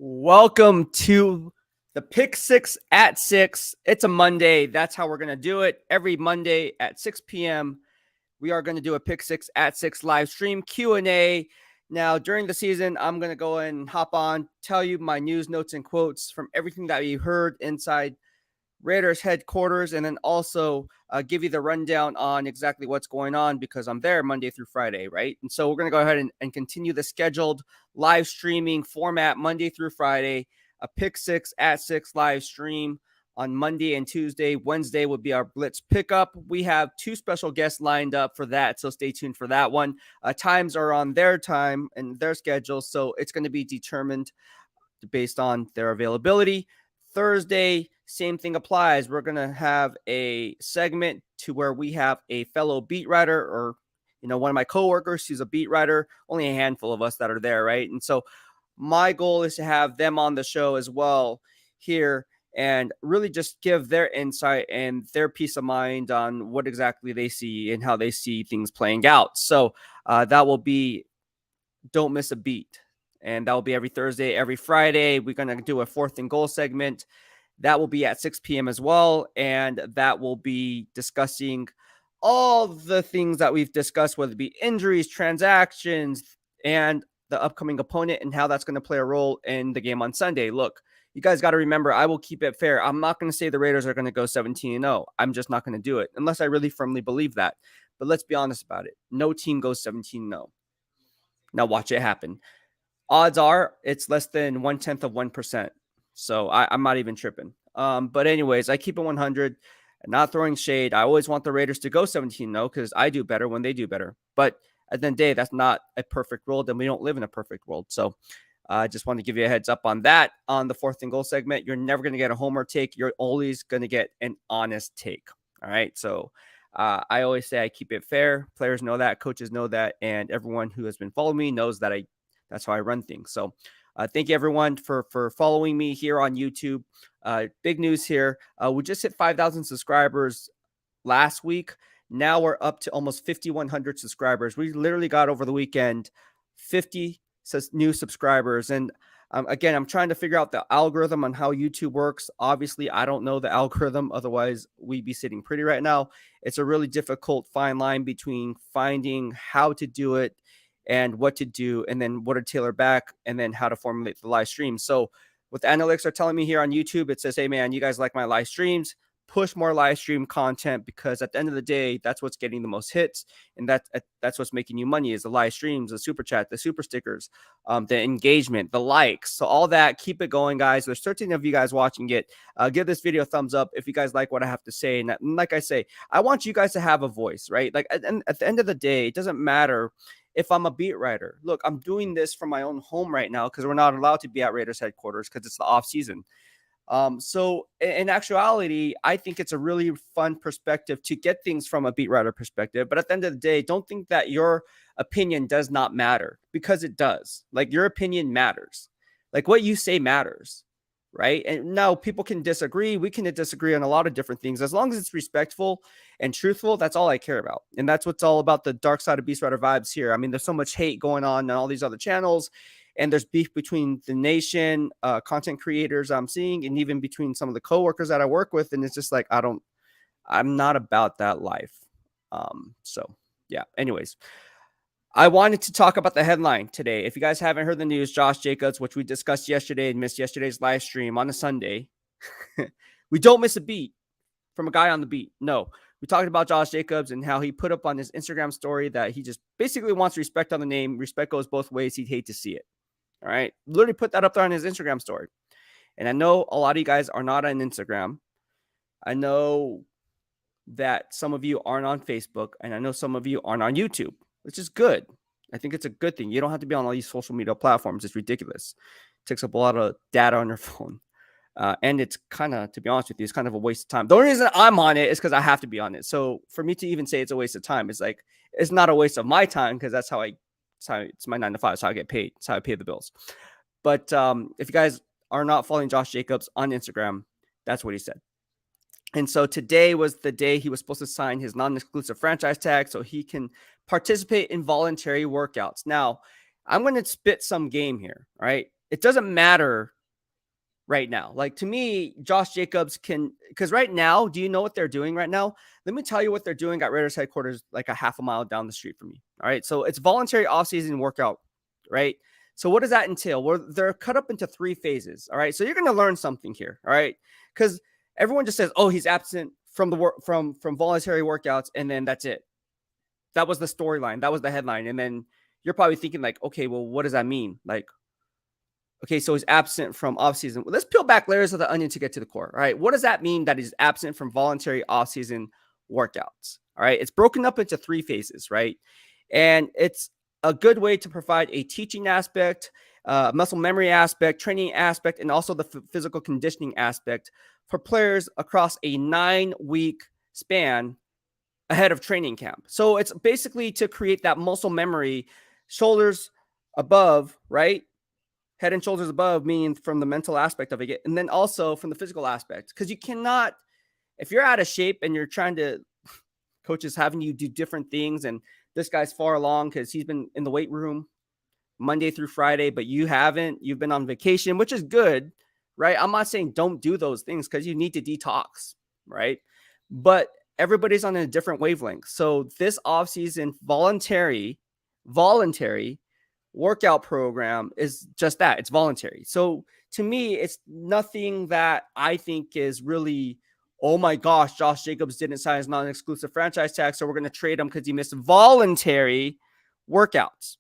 Welcome to the Pick 6 at 6. It's a Monday. That's how we're going to do it. Every Monday at 6 p.m., we are going to do a Pick 6 at 6 live stream Q&A. Now, during the season, I'm going to go and hop on, tell you my news, notes, and quotes from everything that you heard inside Raiders headquarters, and then also give you the rundown on exactly what's going on because I'm there Monday through Friday, right? And so we're going to go ahead and continue the scheduled live streaming format Monday through Friday, a Pick 6 at 6 live stream on Monday and Tuesday. Wednesday would be our Blitz pickup. We have two special guests lined up for that, so stay tuned for that one. Times are on their time and their schedule, so it's going to be determined based on their availability. Thursday, same thing applies. We're going to have a segment to where we have a fellow beat writer or, one of my coworkers who's a beat writer, only a handful of us that are there, right? And so my goal is to have them on the show as well here and really just give their insight and their peace of mind on what exactly they see and how they see things playing out. So that will be Don't Miss a Beat. And that will be every Thursday, every Friday. We're going to do a 4th and goal segment. That will be at 6 p.m. as well. And that will be discussing all the things that we've discussed, whether it be injuries, transactions, and the upcoming opponent and how that's going to play a role in the game on Sunday. Look, you guys got to remember, I will keep it fair. I'm not going to say the Raiders are going to go 17-0. I'm just not going to do it unless I really firmly believe that. But let's be honest about it. No team goes 17-0. Now watch it happen. Odds are it's less than 0.1%. So I'm not even tripping. But anyways, I keep it 100 and not throwing shade. I always want the Raiders to go 17-0 because I do better when they do better. But at the end of the day, that's not a perfect world, and we don't live in a perfect world. So I just want to give you a heads up on that. On the 4th and goal segment, you're never going to get a homer take. You're always going to get an honest take. All right. So I always say I keep it fair. Players know that. Coaches know that. And everyone who has been following me knows that that's how I run things. So thank you, everyone, for following me here on YouTube. Big news here. We just hit 5,000 subscribers last week. Now we're up to almost 5,100 subscribers. We literally got over the weekend 50 new subscribers. And again, I'm trying to figure out the algorithm on how YouTube works. Obviously, I don't know the algorithm. Otherwise, we'd be sitting pretty right now. It's a really difficult fine line between finding how to do it and what to do, and then what to tailor back, and then how to formulate the live stream. So what the analytics are telling me here on YouTube, it says, hey, man, you guys like my live streams, push more live stream content, because at the end of the day, that's what's getting the most hits, and that's what's making you money is the live streams, the super chat, the super stickers, the engagement, the likes. So all that, keep it going, guys. There's 13 of you guys watching it. Give this video a thumbs up if you guys like what I have to say. And like I say, I want you guys to have a voice, right? Like at the end of the day, it doesn't matter if I'm a beat writer. Look, I'm doing this from my own home right now because we're not allowed to be at Raiders headquarters because it's the off season. So in actuality, I think it's a really fun perspective to get things from a beat writer perspective. But at the end of the day, don't think that your opinion does not matter, because it does. Like, your opinion matters. Like, what you say matters, right? And now people can disagree. We can disagree on a lot of different things. As long as it's respectful and truthful, that's all I care about. And that's what's all about the dark side of BEASTwriter vibes here. I mean, there's so much hate going on all these other channels. And there's beef between the nation, content creators I'm seeing, and even between some of the coworkers that I work with. And it's just like, I'm not about that life. So yeah, anyways, I wanted to talk about the headline today. If you guys haven't heard the news, Josh Jacobs, which we discussed yesterday and missed yesterday's live stream on a Sunday. We don't miss a beat from a guy on the beat. No, we talked about Josh Jacobs and how he put up on his Instagram story that he just basically wants respect on the name. Respect goes both ways. He'd hate to see it. All right. Literally put that up there on his Instagram story. And I know a lot of you guys are not on Instagram. I know that some of you aren't on Facebook, and I know some of you aren't on YouTube, which is good. I think it's a good thing. You don't have to be on all these social media platforms. It's ridiculous. It takes up a lot of data on your phone. And it's kind of, to be honest with you, it's kind of a waste of time. The only reason I'm on it is because I have to be on it. So for me to even say it's a waste of time, it's like, it's not a waste of my time, because that's how it's my 9 to 5. It's how I get paid. It's how I pay the bills. But if you guys are not following Josh Jacobs on Instagram, that's what he said. And so today was the day he was supposed to sign his non-exclusive franchise tag so he can participate in voluntary workouts. Now, I'm going to spit some game here, all right? It doesn't matter right now. Like, to me, Josh Jacobs because right now, do you know what they're doing right now? Let me tell you what they're doing at Raiders headquarters, like a half a mile down the street from me. All right. So it's voluntary offseason workout, right? So what does that entail? Well, they're cut up into 3 phases. All right. So you're going to learn something here. All right. Because everyone just says, oh, he's absent from the work from voluntary workouts, and then that's it. That was the storyline. That was the headline. And then you're probably thinking, like, okay, well, what does that mean? Like, okay, so he's absent from offseason. Well, let's peel back layers of the onion to get to the core. All right. What does that mean that he's absent from voluntary offseason workouts? All right. It's broken up into 3 phases, right? And it's a good way to provide a teaching aspect, muscle memory aspect, training aspect, and also the physical conditioning aspect for players across a 9-week span ahead of training camp. So it's basically to create that muscle memory, shoulders above, right? Head and shoulders above, meaning from the mental aspect of it, and then also from the physical aspect. Because you cannot, if you're out of shape and you're trying to, coaches having you do different things, and this guy's far along because he's been in the weight room Monday through Friday, but you haven't, you've been on vacation, which is good, right? I'm not saying don't do those things because you need to detox, right? But everybody's on a different wavelength. So this offseason voluntary workout program is just that. It's voluntary. So to me, it's nothing that I think is really, oh my gosh, Josh Jacobs didn't sign his non-exclusive franchise tag, so we're going to trade him because he missed voluntary workouts.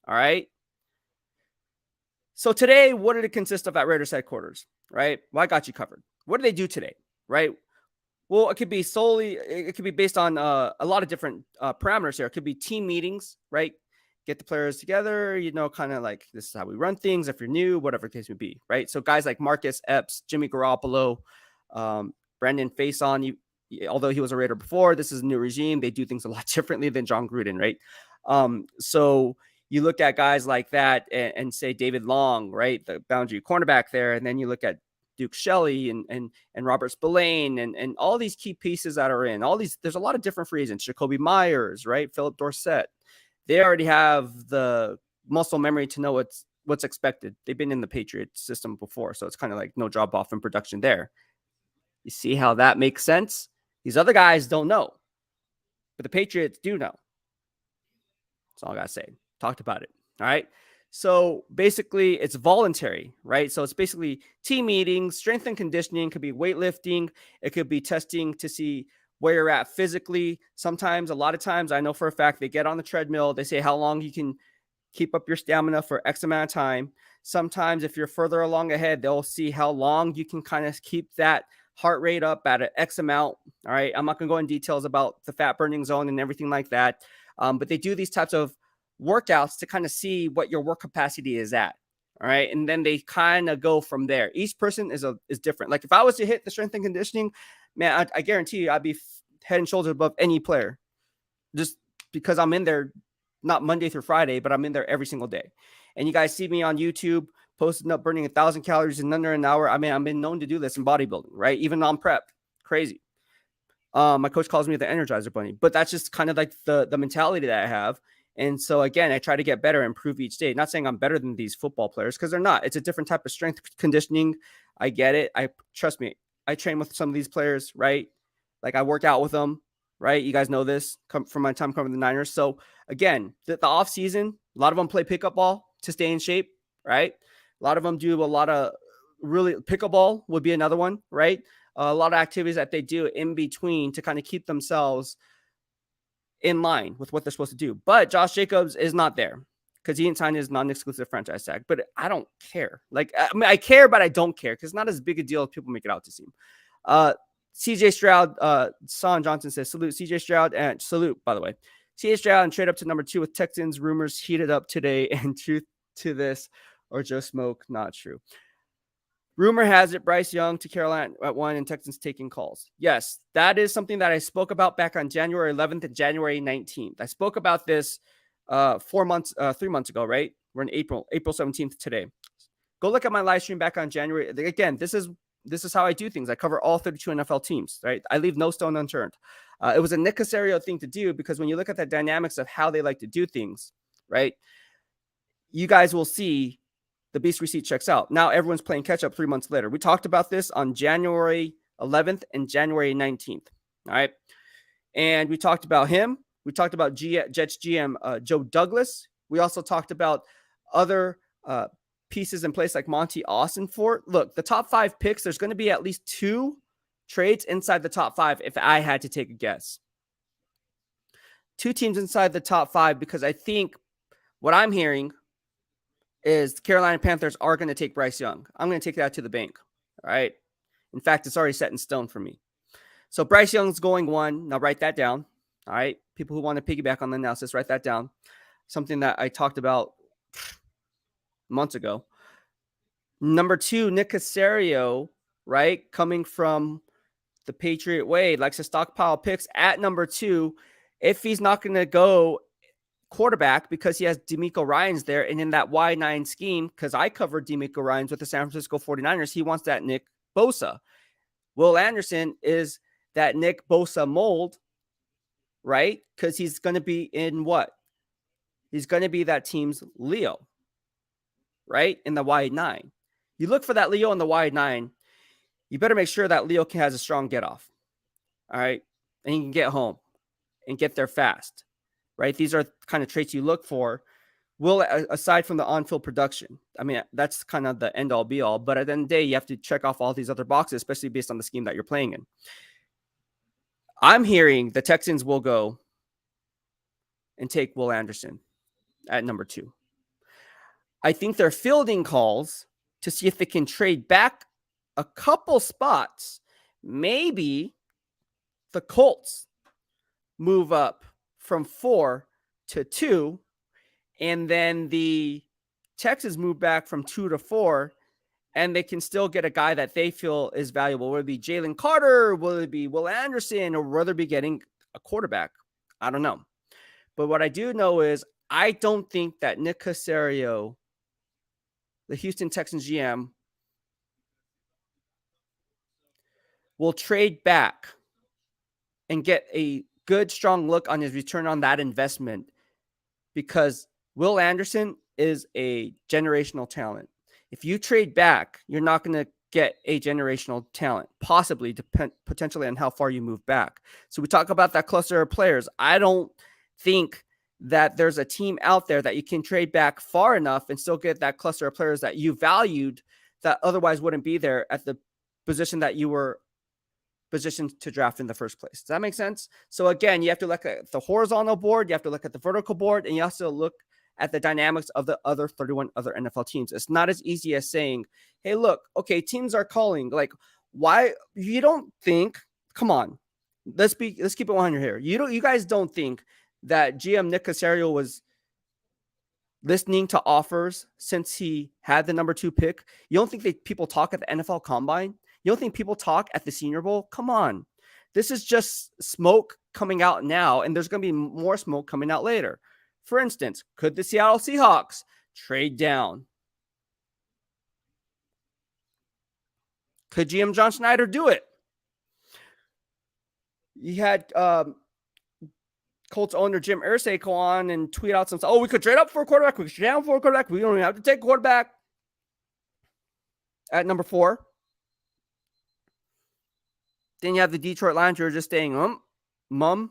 All right. So today, what did it consist of at Raiders headquarters? Right. Well, I got you covered. What do they do today? Right. Well, it could be based on a lot of different parameters here. It could be team meetings, right? Get the players together, kind of like, this is how we run things. If you're new, whatever the case may be, right? So guys like Marcus Epps, Jimmy Garoppolo, Brandon Faison, although he was a Raider before, this is a new regime. They do things a lot differently than John Gruden, right? So you look at guys like that and say David Long, right? The boundary cornerback there. And then you look at Duke Shelley and Robert Spillane and all these key pieces that are in all these. There's a lot of different free agents. Jacoby Myers, right? Philip Dorsett. They already have the muscle memory to know what's expected. They've been in the Patriot system before, so it's kind of like no drop off in production there. You see how that makes sense? These other guys don't know, but the Patriots do know. That's all I gotta say. Talked about it. All right. So basically, it's voluntary, right? So it's basically team meetings, strength and conditioning. Could be weightlifting. It could be testing to see where you're at physically. Sometimes, a lot of times, I know for a fact, they get on the treadmill. They say how long you can keep up your stamina for X amount of time. Sometimes, if you're further along ahead, they'll see how long you can kind of keep that heart rate up at an X amount. All right. I'm not going to go in details about the fat burning zone and everything like that. But they do these types of workouts to kind of see what your work capacity is at. All right. And then they kind of go from there. Each person is different. Like if I was to hit the strength and conditioning, man, I guarantee you I'd be head and shoulders above any player just because I'm in there, not Monday through Friday, but I'm in there every single day. And you guys see me on YouTube posting up burning 1,000 calories in under an hour. I mean, I've been known to do this in bodybuilding, right? Even on prep. Crazy. My coach calls me the Energizer Bunny, but that's just kind of like the mentality that I have. And so, again, I try to get better and improve each day. Not saying I'm better than these football players because they're not. It's a different type of strength conditioning. I get it. Trust me. I train with some of these players, right? Like I work out with them, right? You guys know this from my time covering the Niners. So, again, the off season, a lot of them play pickup ball to stay in shape, right? A lot of them do a lot of pickleball would be another one, right? A lot of activities that they do in between to kind of keep themselves in line with what they're supposed to do. But Josh Jacobs is not there because he didn't sign his non-exclusive franchise tag. But I don't care. Like, I mean, I care, but I don't care because it's not as big a deal as people make it out to seem. CJ Stroud, Son Johnson says, salute CJ Stroud and salute, by the way. CJ Stroud and trade up to number 2 with Texans. Rumors heated up today and truth to this or just smoke, not true. Rumor has it Bryce Young to Carolina at 1 and Texans taking calls. Yes, that is something that I spoke about back on January 11th and January 19th. I spoke about this 3 months ago, right? We're in April 17th today. Go look at my live stream back on January. Again, this is how I do things. I cover all 32 NFL teams, right? I leave no stone unturned. It was a Nick Caserio thing to do because when you look at the dynamics of how they like to do things, right? You guys will see the Beast receipt checks out. Now everyone's playing catch up 3 months later. We talked about this on January 11th and January 19th. All right. And we talked about him. We talked about Jets GM Joe Douglas. We also talked about other pieces in place like Monty Austin. Look, the top 5 picks, there's going to be at least 2 trades inside the top 5 if I had to take a guess. 2 teams inside the top 5, because I think what I'm hearing is the Carolina Panthers are going to take Bryce Young. I'm going to take that to the bank. All right. In fact, it's already set in stone for me. So Bryce Young's going 1. Now write that down. All right. People who want to piggyback on the analysis, write that down. Something that I talked about months ago. Number 2, Nick Caserio, right? Coming from the Patriot way, likes to stockpile picks at number 2. If he's not going to go quarterback because he has D'Amico Ryans there, and in that Y9 scheme, because I covered D'Amico Ryans with the San Francisco 49ers, he wants that Nick Bosa. Will Anderson is that Nick Bosa mold, right? Because he's going to be in what? He's going to be that team's Leo, right? In the Y9. You look for that Leo in the Y9, you better make sure that Leo has a strong get off. All right. And he can get home and get there fast, right? These are kind of traits you look for. Will, aside from the on-field production, I mean, that's kind of the end-all be-all. But at the end of the day, you have to check off all these other boxes, especially based on the scheme that you're playing in. I'm hearing the Texans will go and take Will Anderson at number 2. I think they're fielding calls to see if they can trade back a couple spots. Maybe the Colts move up from 4 to 2, and then the Texans move back from 2 to 4, and they can still get a guy that they feel is valuable. Will it be Jalen Carter? Will it be Will Anderson? Or will they be getting a quarterback? I don't know. But what I do know is I don't think that Nick Caserio, the Houston Texans GM, will trade back and get a good, strong look on his return on that investment, because Will Anderson is a generational talent. If you trade back, you're not going to get a generational talent, possibly potentially on how far you move back. So we talk about that cluster of players. I don't think that there's a team out there that you can trade back far enough and still get that cluster of players that you valued that otherwise wouldn't be there at the position that you were positioned to draft in the first place. Does that make sense? So again, you have to look at the horizontal board, you have to look at the vertical board, and you also look at the dynamics of the other 31 other NFL teams. It's not as easy as saying, hey, look, okay, teams are calling. Like, why? You don't think, come on, let's keep it 100 here. You guys don't think that GM Nick Caserio was listening to offers since he had the number 2 pick? You don't think that people talk at the NFL Combine? You don't think people talk at the Senior Bowl? Come on. This is just smoke coming out now, and there's going to be more smoke coming out later. For instance, could the Seattle Seahawks trade down? Could GM John Schneider do it? You had Colts owner Jim Irsay go on and tweet out some stuff. Oh, we could trade up for a quarterback. We could trade down for a quarterback. We don't even have to take a quarterback at number 4. Then you have the Detroit Lions who are just saying, mum.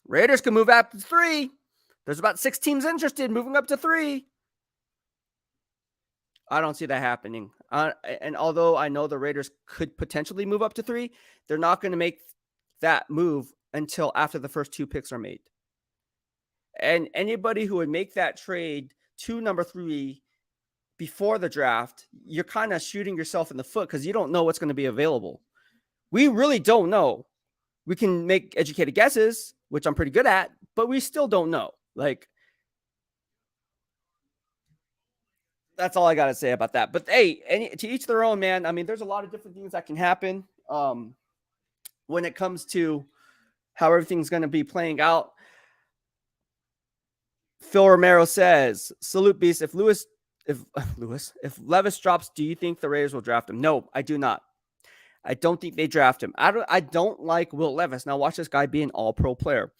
Raiders can move up to 3. There's about 6 teams interested in moving up to 3. I don't see that happening. And although I know the Raiders could potentially move up to 3, they're not going to make that move until after the first 2 picks are made. And anybody who would make that trade to number 3 before the draft, you're kind of shooting yourself in the foot because you don't know what's going to be available. We really don't know. We can make educated guesses, which I'm pretty good at, but we still don't know. Like, that's all I got to say about that. But hey, to each their own, man. I mean, there's a lot of different things that can happen when it comes to how everything's going to be playing out. Phil Romero says, salute Beast. If Levis drops, do you think the Raiders will draft him? No, I do not. I don't think they draft him. I don't like Will Levis. Now watch this guy be an all-pro player.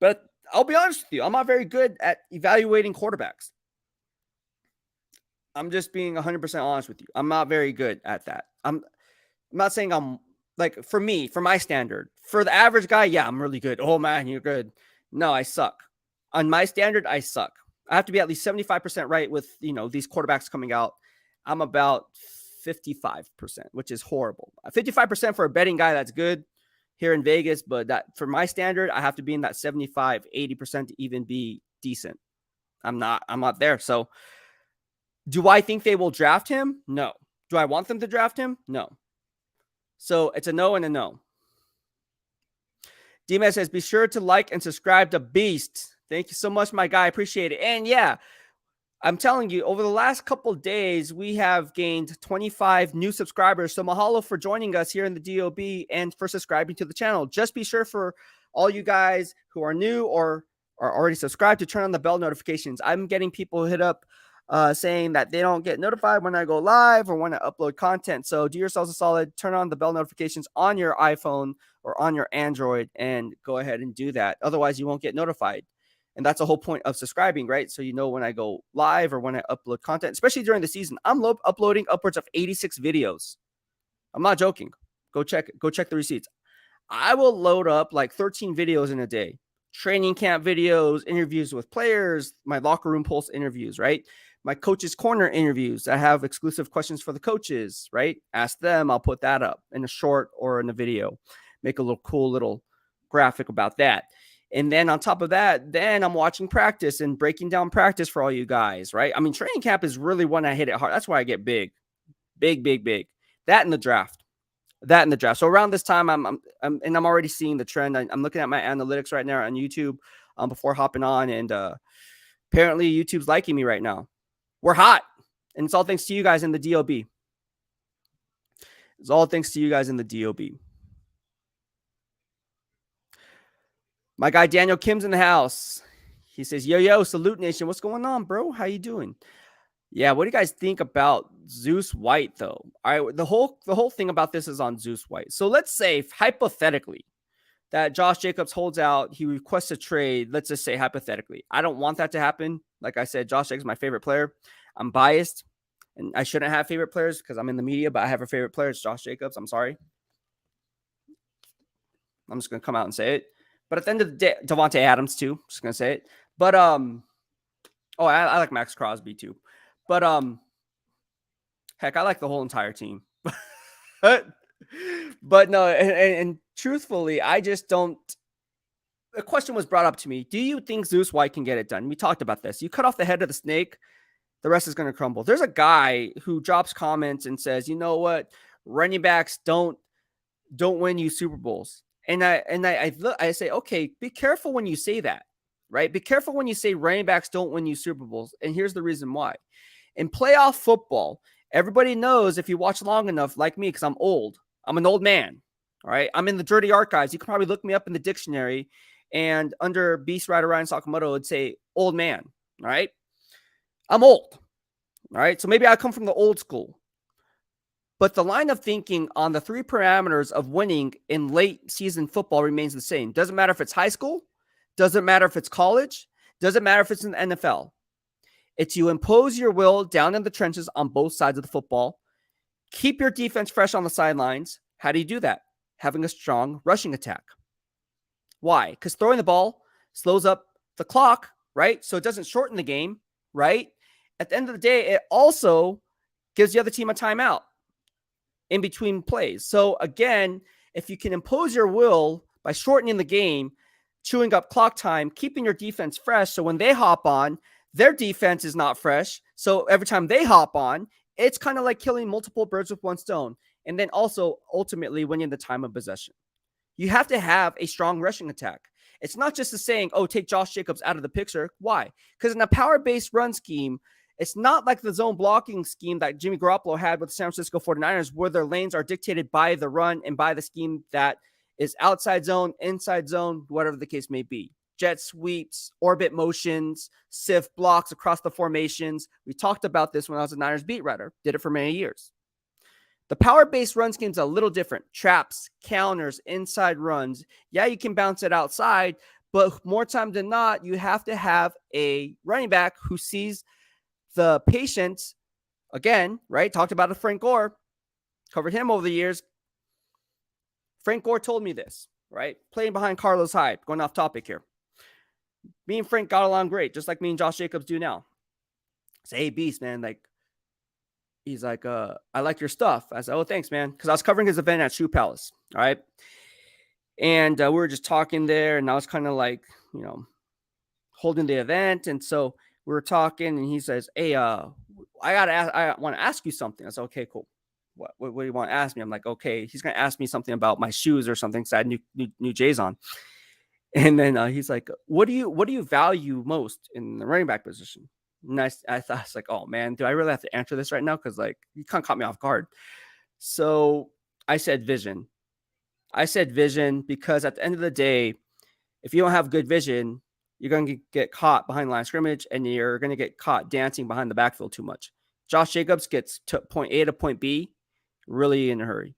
But I'll be honest with you, I'm not very good at evaluating quarterbacks. I'm just being 100% honest with you. I'm not very good at that. I'm not saying I'm like, for me, for my standard. For the average guy, yeah, I'm really good. Oh man, you're good. No, I suck. On my standard, I suck. I have to be at least 75% right with, these quarterbacks coming out. I'm about 55%, which is horrible. 55% for a betting guy, that's good here in Vegas, but that for my standard, I have to be in that 75, 80% to even be decent. I'm not there. So do I think they will draft him? No. Do I want them to draft him? No. So it's a no and a no. D-Man says, be sure to like and subscribe to Beast. Thank you so much, my guy. I appreciate it. And yeah, I'm telling you, over the last couple of days, we have gained 25 new subscribers. So mahalo for joining us here in the DOB and for subscribing to the channel. Just be sure for all you guys who are new or are already subscribed to turn on the bell notifications. I'm getting people hit up saying that they don't get notified when I go live or when I upload content. So do yourselves a solid, turn on the bell notifications on your iPhone or on your Android and go ahead and do that. Otherwise, you won't get notified. And that's the whole point of subscribing, right? So you know when I go live or when I upload content, especially during the season. I'm uploading upwards of 86 videos. I'm not joking. Go check the receipts. I will load up like 13 videos in a day. Training camp videos, interviews with players, my locker room pulse interviews, right? My coach's corner interviews. I have exclusive questions for the coaches, right? Ask them. I'll put that up in a short or in a video. Make a little cool little graphic about that. And then on top of that, then I'm watching practice and breaking down practice for all you guys, right? I mean, training camp is really when I hit it hard. That's why I get big. That in the draft. So around this time, I'm already seeing the trend. I'm looking at my analytics right now on YouTube before hopping on, and apparently YouTube's liking me right now. We're hot, and it's all thanks to you guys in the DOB. It's all thanks to you guys in the DOB. My guy Daniel Kim's in the house. He says, yo, Salute Nation. What's going on, bro? How you doing? Yeah, what do you guys think about Zeus White, though? All right, the whole thing about this is on Zeus White. So let's say, hypothetically, that Josh Jacobs holds out, he requests a trade. Let's just say hypothetically. I don't want that to happen. Like I said, Josh Jacobs is my favorite player. I'm biased, and I shouldn't have favorite players because I'm in the media, but I have a favorite player. It's Josh Jacobs. I'm sorry. I'm just going to come out and say it. But at the end of the day, Devontae Adams too. Just gonna say it. But I like Max Crosby too. But heck, I like the whole entire team. but no, and truthfully, I just don't. The question was brought up to me: do you think Zeus White can get it done? We talked about this. You cut off the head of the snake, the rest is going to crumble. There's a guy who drops comments and says, "You know what? Running backs don't win you Super Bowls." And I say, okay, be careful when you say that, right? Be careful when you say running backs don't win you Super Bowls. And here's the reason why. In playoff football, everybody knows if you watch long enough, like me, because I'm old. I'm an old man, all right? I'm in the dirty archives. You can probably look me up in the dictionary, and under BEASTwriter Ryan Sakamoto, it would say old man, all right? I'm old, all right? So maybe I come from the old school. But the line of thinking on the three parameters of winning in late season football remains the same. Doesn't matter if it's high school. Doesn't matter if it's college. Doesn't matter if it's in the NFL. It's you impose your will down in the trenches on both sides of the football. Keep your defense fresh on the sidelines. How do you do that? Having a strong rushing attack. Why? Because throwing the ball slows up the clock, right? So it doesn't shorten the game, right? At the end of the day, it also gives the other team a timeout in between plays. So again, if you can impose your will by shortening the game, chewing up clock time, keeping your defense fresh, so when they hop on, their defense is not fresh. So every time they hop on, it's kind of like killing multiple birds with one stone. And then also ultimately winning the time of possession. You have to have a strong rushing attack. It's not just a saying, oh, take Josh Jacobs out of the picture. Why? Because in a power-based run scheme, it's not like the zone blocking scheme that Jimmy Garoppolo had with the San Francisco 49ers, where their lanes are dictated by the run and by the scheme that is outside zone, inside zone, whatever the case may be. Jet sweeps, orbit motions, sift blocks across the formations. We talked about this when I was a Niners beat writer. Did it for many years. The power-based run scheme is a little different. Traps, counters, inside runs. Yeah, you can bounce it outside, but more time than not, you have to have a running back who sees the patience Again, right? Talked about Frank Gore. Covered him over the years. Frank Gore told me this, right? Playing behind Carlos Hyde. Going off topic here. Me and Frank got along great, just like me and Josh Jacobs do now. Say, hey, Beast, man, like, he's like, I like your stuff. I said, oh, thanks, man. Because I was covering his event at Shoe Palace. All right. And we were just talking there, and I was kind of like, holding the event. And so we were talking, and he says, hey, I want to ask you something. I said, okay, cool. What do you want to ask me? I'm like, okay, he's going to ask me something about my shoes or something. So I had new J's on. And then he's like, what do you value most in the running back position? And I thought, I was like, oh man, do I really have to answer this right now? Because like, you kind of caught me off guard. So I said vision. Because at the end of the day, if you don't have good vision, you're going to get caught behind the line of scrimmage, and you're going to get caught dancing behind the backfield too much. Josh Jacobs gets to point A to point B really in a hurry.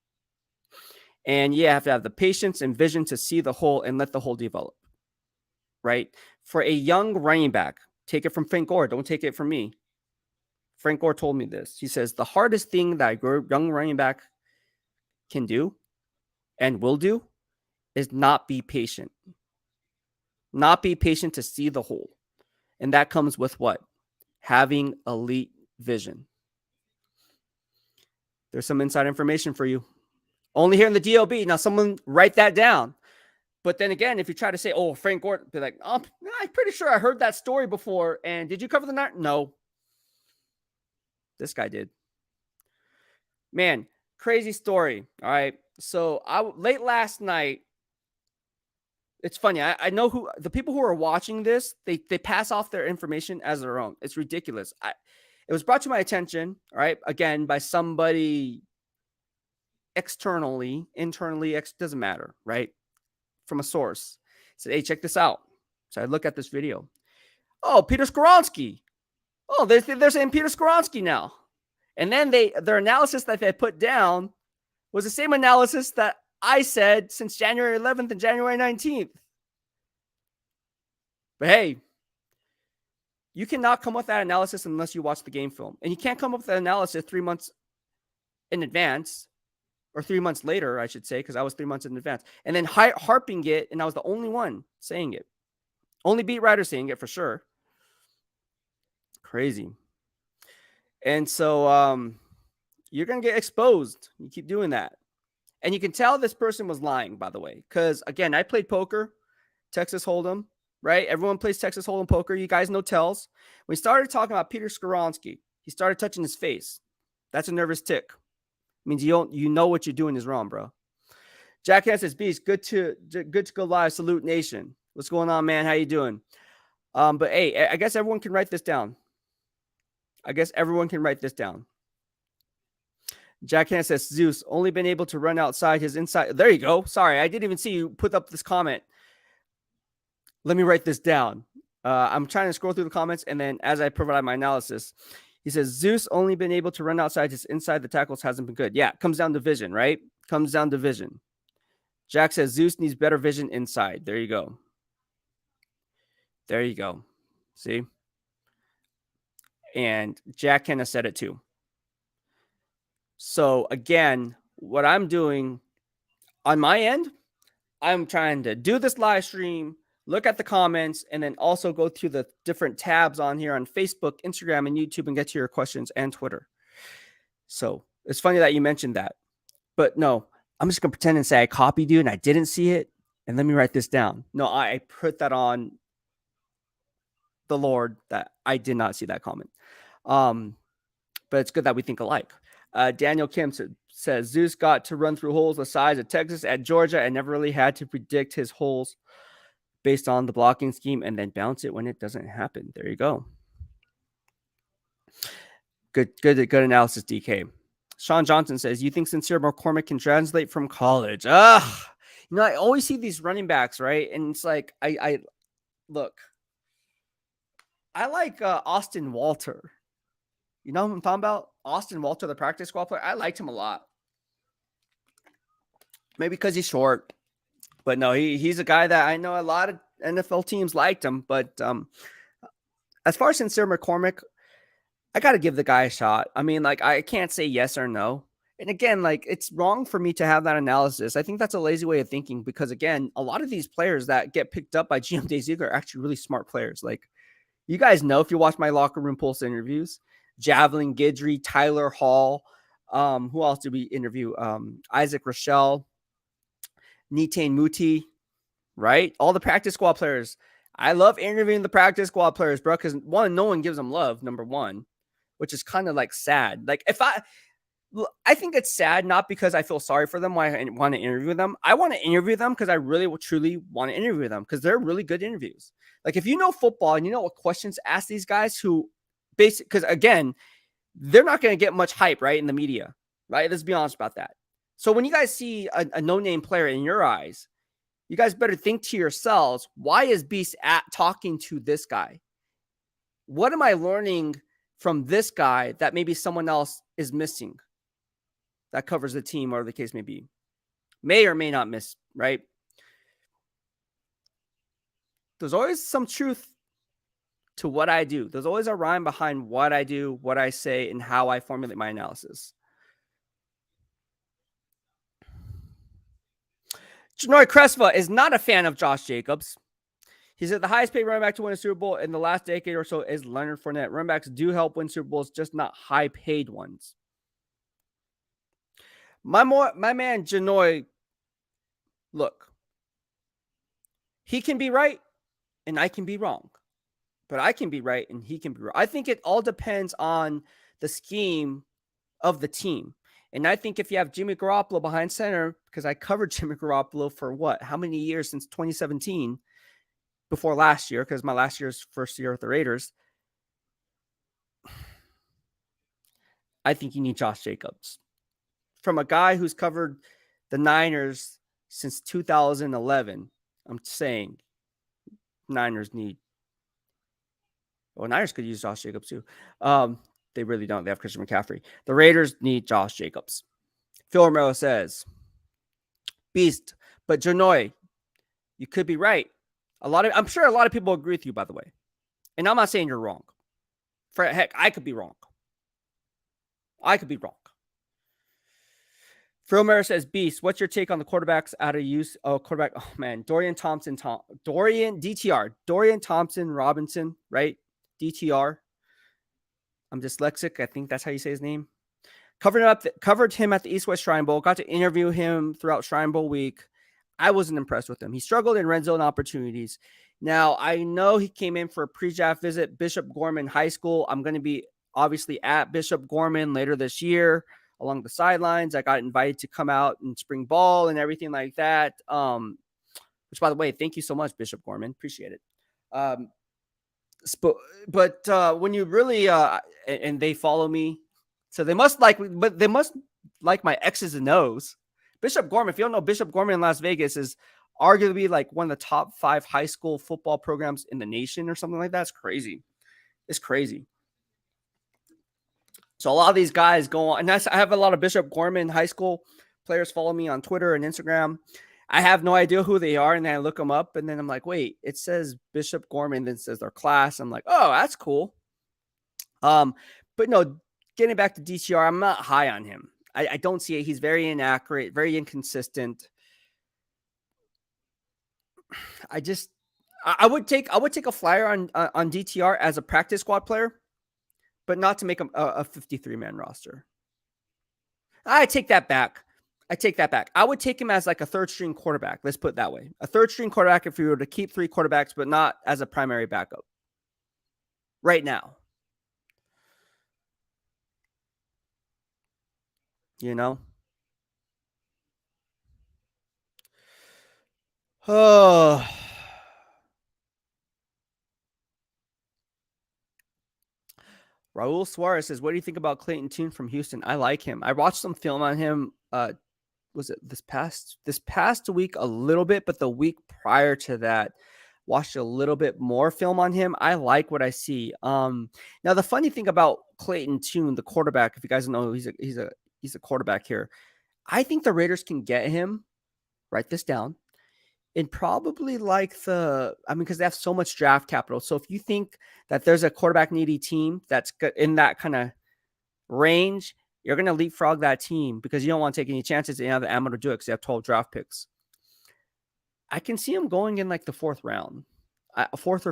And you have to have the patience and vision to see the hole and let the hole develop, right? For a young running back, take it from Frank Gore. Don't take it from me. Frank Gore told me this. He says, the hardest thing that a young running back can do and will do is not be patient. Not be patient to see the hole. And that comes with what? Having elite vision. There's some inside information for you. Only here in the DOB. Now, someone write that down. But then again, if you try to say, oh, Frank Gore, be like, oh, I'm pretty sure I heard that story before. And did you cover the night? No. This guy did. Man, crazy story. All right. So late last night, it's funny. I know who the people who are watching this, they pass off their information as their own. It's ridiculous. It was brought to my attention, all right, again, by somebody externally, internally, doesn't matter, right? From a source. Said, hey, check this out. So I look at this video. Oh, Peter Skoronski. Oh, they're saying Peter Skoronski now. And then their analysis that they put down was the same analysis that I said since January 11th and January 19th. But hey, you cannot come up with that analysis unless you watch the game film. And you can't come up with that analysis 3 months in advance, or 3 months later, I should say, because I was 3 months in advance. And then harping it, and I was the only one saying it. Only beat writer saying it for sure. Crazy. And so you're going to get exposed. You keep doing that. And you can tell this person was lying, by the way, because, again, I played poker, Texas Hold'em, right? Everyone plays Texas Hold'em poker. You guys know tells. When he started talking about Peter Skoronski, he started touching his face. That's a nervous tick. It means you know what you're doing is wrong, bro. Jack Hans says, Beast, good to go live. Salute Nation. What's going on, man? How you doing? But hey, I guess everyone can write this down. Jack Hans says, Zeus, only been able to run outside his inside. There you go. Sorry, I didn't even see you put up this comment. Let me write this down. I'm trying to scroll through the comments, and then as I provide my analysis, he says, Zeus only been able to run outside his inside. The tackles hasn't been good. Yeah, it comes down to vision, right? Comes down to vision. Jack says, Zeus needs better vision inside. There you go. See? And Jack kind of said it too. So again, what I'm doing on my end, I'm trying to do this live stream, look at the comments, and then also go through the different tabs on here on Facebook, Instagram, and YouTube and get to your questions, and Twitter. So it's funny that you mentioned that. But no, I'm just going to pretend and say I copied you and I didn't see it. And let me write this down. No, I put that on the Lord that I did not see that comment. But it's good that we think alike. Daniel Kim says, Zeus got to run through holes the size of Texas at Georgia and never really had to predict his holes based on the blocking scheme and then bounce it when it doesn't happen. There you go. Good analysis, DK. Sean Johnson says, you think Sincere McCormick can translate from college? I always see these running backs, right? And it's like, I look, I like Austin Walter. You know what I'm talking about? Austin Walter, the practice squad player. I liked him a lot. Maybe because he's short. But no, he's a guy that I know a lot of NFL teams liked him. But as far as Sincere McCormick, I got to give the guy a shot. I mean, like, I can't say yes or no. And again, like, it's wrong for me to have that analysis. I think that's a lazy way of thinking because, again, a lot of these players that get picked up by GM Day Ziegler are actually really smart players. Like, you guys know if you watch my locker room pulse interviews, Javelin Guidry, Tyler Hall, who else did we interview? Isaac Rochelle, Nitain Muti, right? All the practice squad players. I love interviewing the practice squad players, bro, because one, no one gives them love, number one, which is kind of like sad. Like I think it's sad not because I feel sorry for them why I want to interview them. I want to interview them because I really truly want to interview them because they're really good interviews. Like if you know football and you know what questions to ask these guys who basically, because again, they're not going to get much hype, right, in the media, right? Let's be honest about that. So when you guys see a no-name player in your eyes, you guys better think to yourselves, why is Beast talking to this guy? What am I learning from this guy that maybe someone else is missing that covers the team or the case may be? May or may not miss, right? There's always some truth to what I do. There's always a rhyme behind what I do, what I say, and how I formulate my analysis. Janoy Crespa is not a fan of Josh Jacobs. He said the highest paid running back to win a Super Bowl in the last decade or so is Leonard Fournette. Running backs do help win Super Bowls, just not high paid ones. My man Janoy, look, he can be right and I can be wrong, but I can be right and he can be wrong. I think it all depends on the scheme of the team. And I think if you have Jimmy Garoppolo behind center, because I covered Jimmy Garoppolo for what? How many years since 2017 before last year? Because my last year's first year with the Raiders. I think you need Josh Jacobs. From a guy who's covered the Niners since 2011, I'm saying Niners need. Well, Niners could use Josh Jacobs too. They really don't. They have Christian McCaffrey. The Raiders need Josh Jacobs. Phil Romero says, Beast, but Janoy, you could be right. I'm sure a lot of people agree with you, by the way. And I'm not saying you're wrong. For heck, I could be wrong. Phil Romero says, Beast, what's your take on the quarterbacks out of use? Oh, quarterback. Oh, man. Dorian Thompson, Dorian Thompson Robinson, right? DTR. I'm dyslexic. I think that's how you say his name. Covered him at the East West Shrine Bowl. Got to interview him throughout Shrine Bowl week. I wasn't impressed with him. He struggled in red zone opportunities. Now, I know he came in for a pre-draft visit, Bishop Gorman High School. I'm going to be obviously at Bishop Gorman later this year along the sidelines. I got invited to come out and spring ball and everything like that. Which, by the way, thank you so much, Bishop Gorman. Appreciate it. But when you really and they follow me, so they must like my X's and O's. Bishop Gorman, if you don't know, Bishop Gorman in Las Vegas is arguably like one of the top 5 high school football programs in the nation or something like that. It's crazy. It's crazy. So a lot of these guys go on, and I have a lot of Bishop Gorman high school players follow me on Twitter and Instagram. I have no idea who they are, and then I look them up, and then I'm like, wait, it says Bishop Gorman, then it says their class. I'm like, oh, that's cool. But no, getting back to DTR, I'm not high on him. I don't see it. He's very inaccurate, very inconsistent. I would take a flyer on DTR as a practice squad player, but not to make him a 53-man roster. I take that back. I would take him as like a third-string quarterback. Let's put it that way. A third-string quarterback if we were to keep 3 quarterbacks, but not as a primary backup right now. You know? Oh. Raul Suarez says, what do you think about Clayton Tune from Houston? I like him. I watched some film on him. Was it this past week a little bit, but the week prior to that, watched a little bit more film on him. I like what I see. Now the funny thing about Clayton Tune, the quarterback, if you guys know, he's a quarterback here. I think the Raiders can get him. Write this down. And probably like because they have so much draft capital. So if you think that there's a quarterback needy team that's in that kind of range, you're going to leapfrog that team because you don't want to take any chances and you have the ammo to do it because you have 12 draft picks. I can see him going in like the fourth round, fourth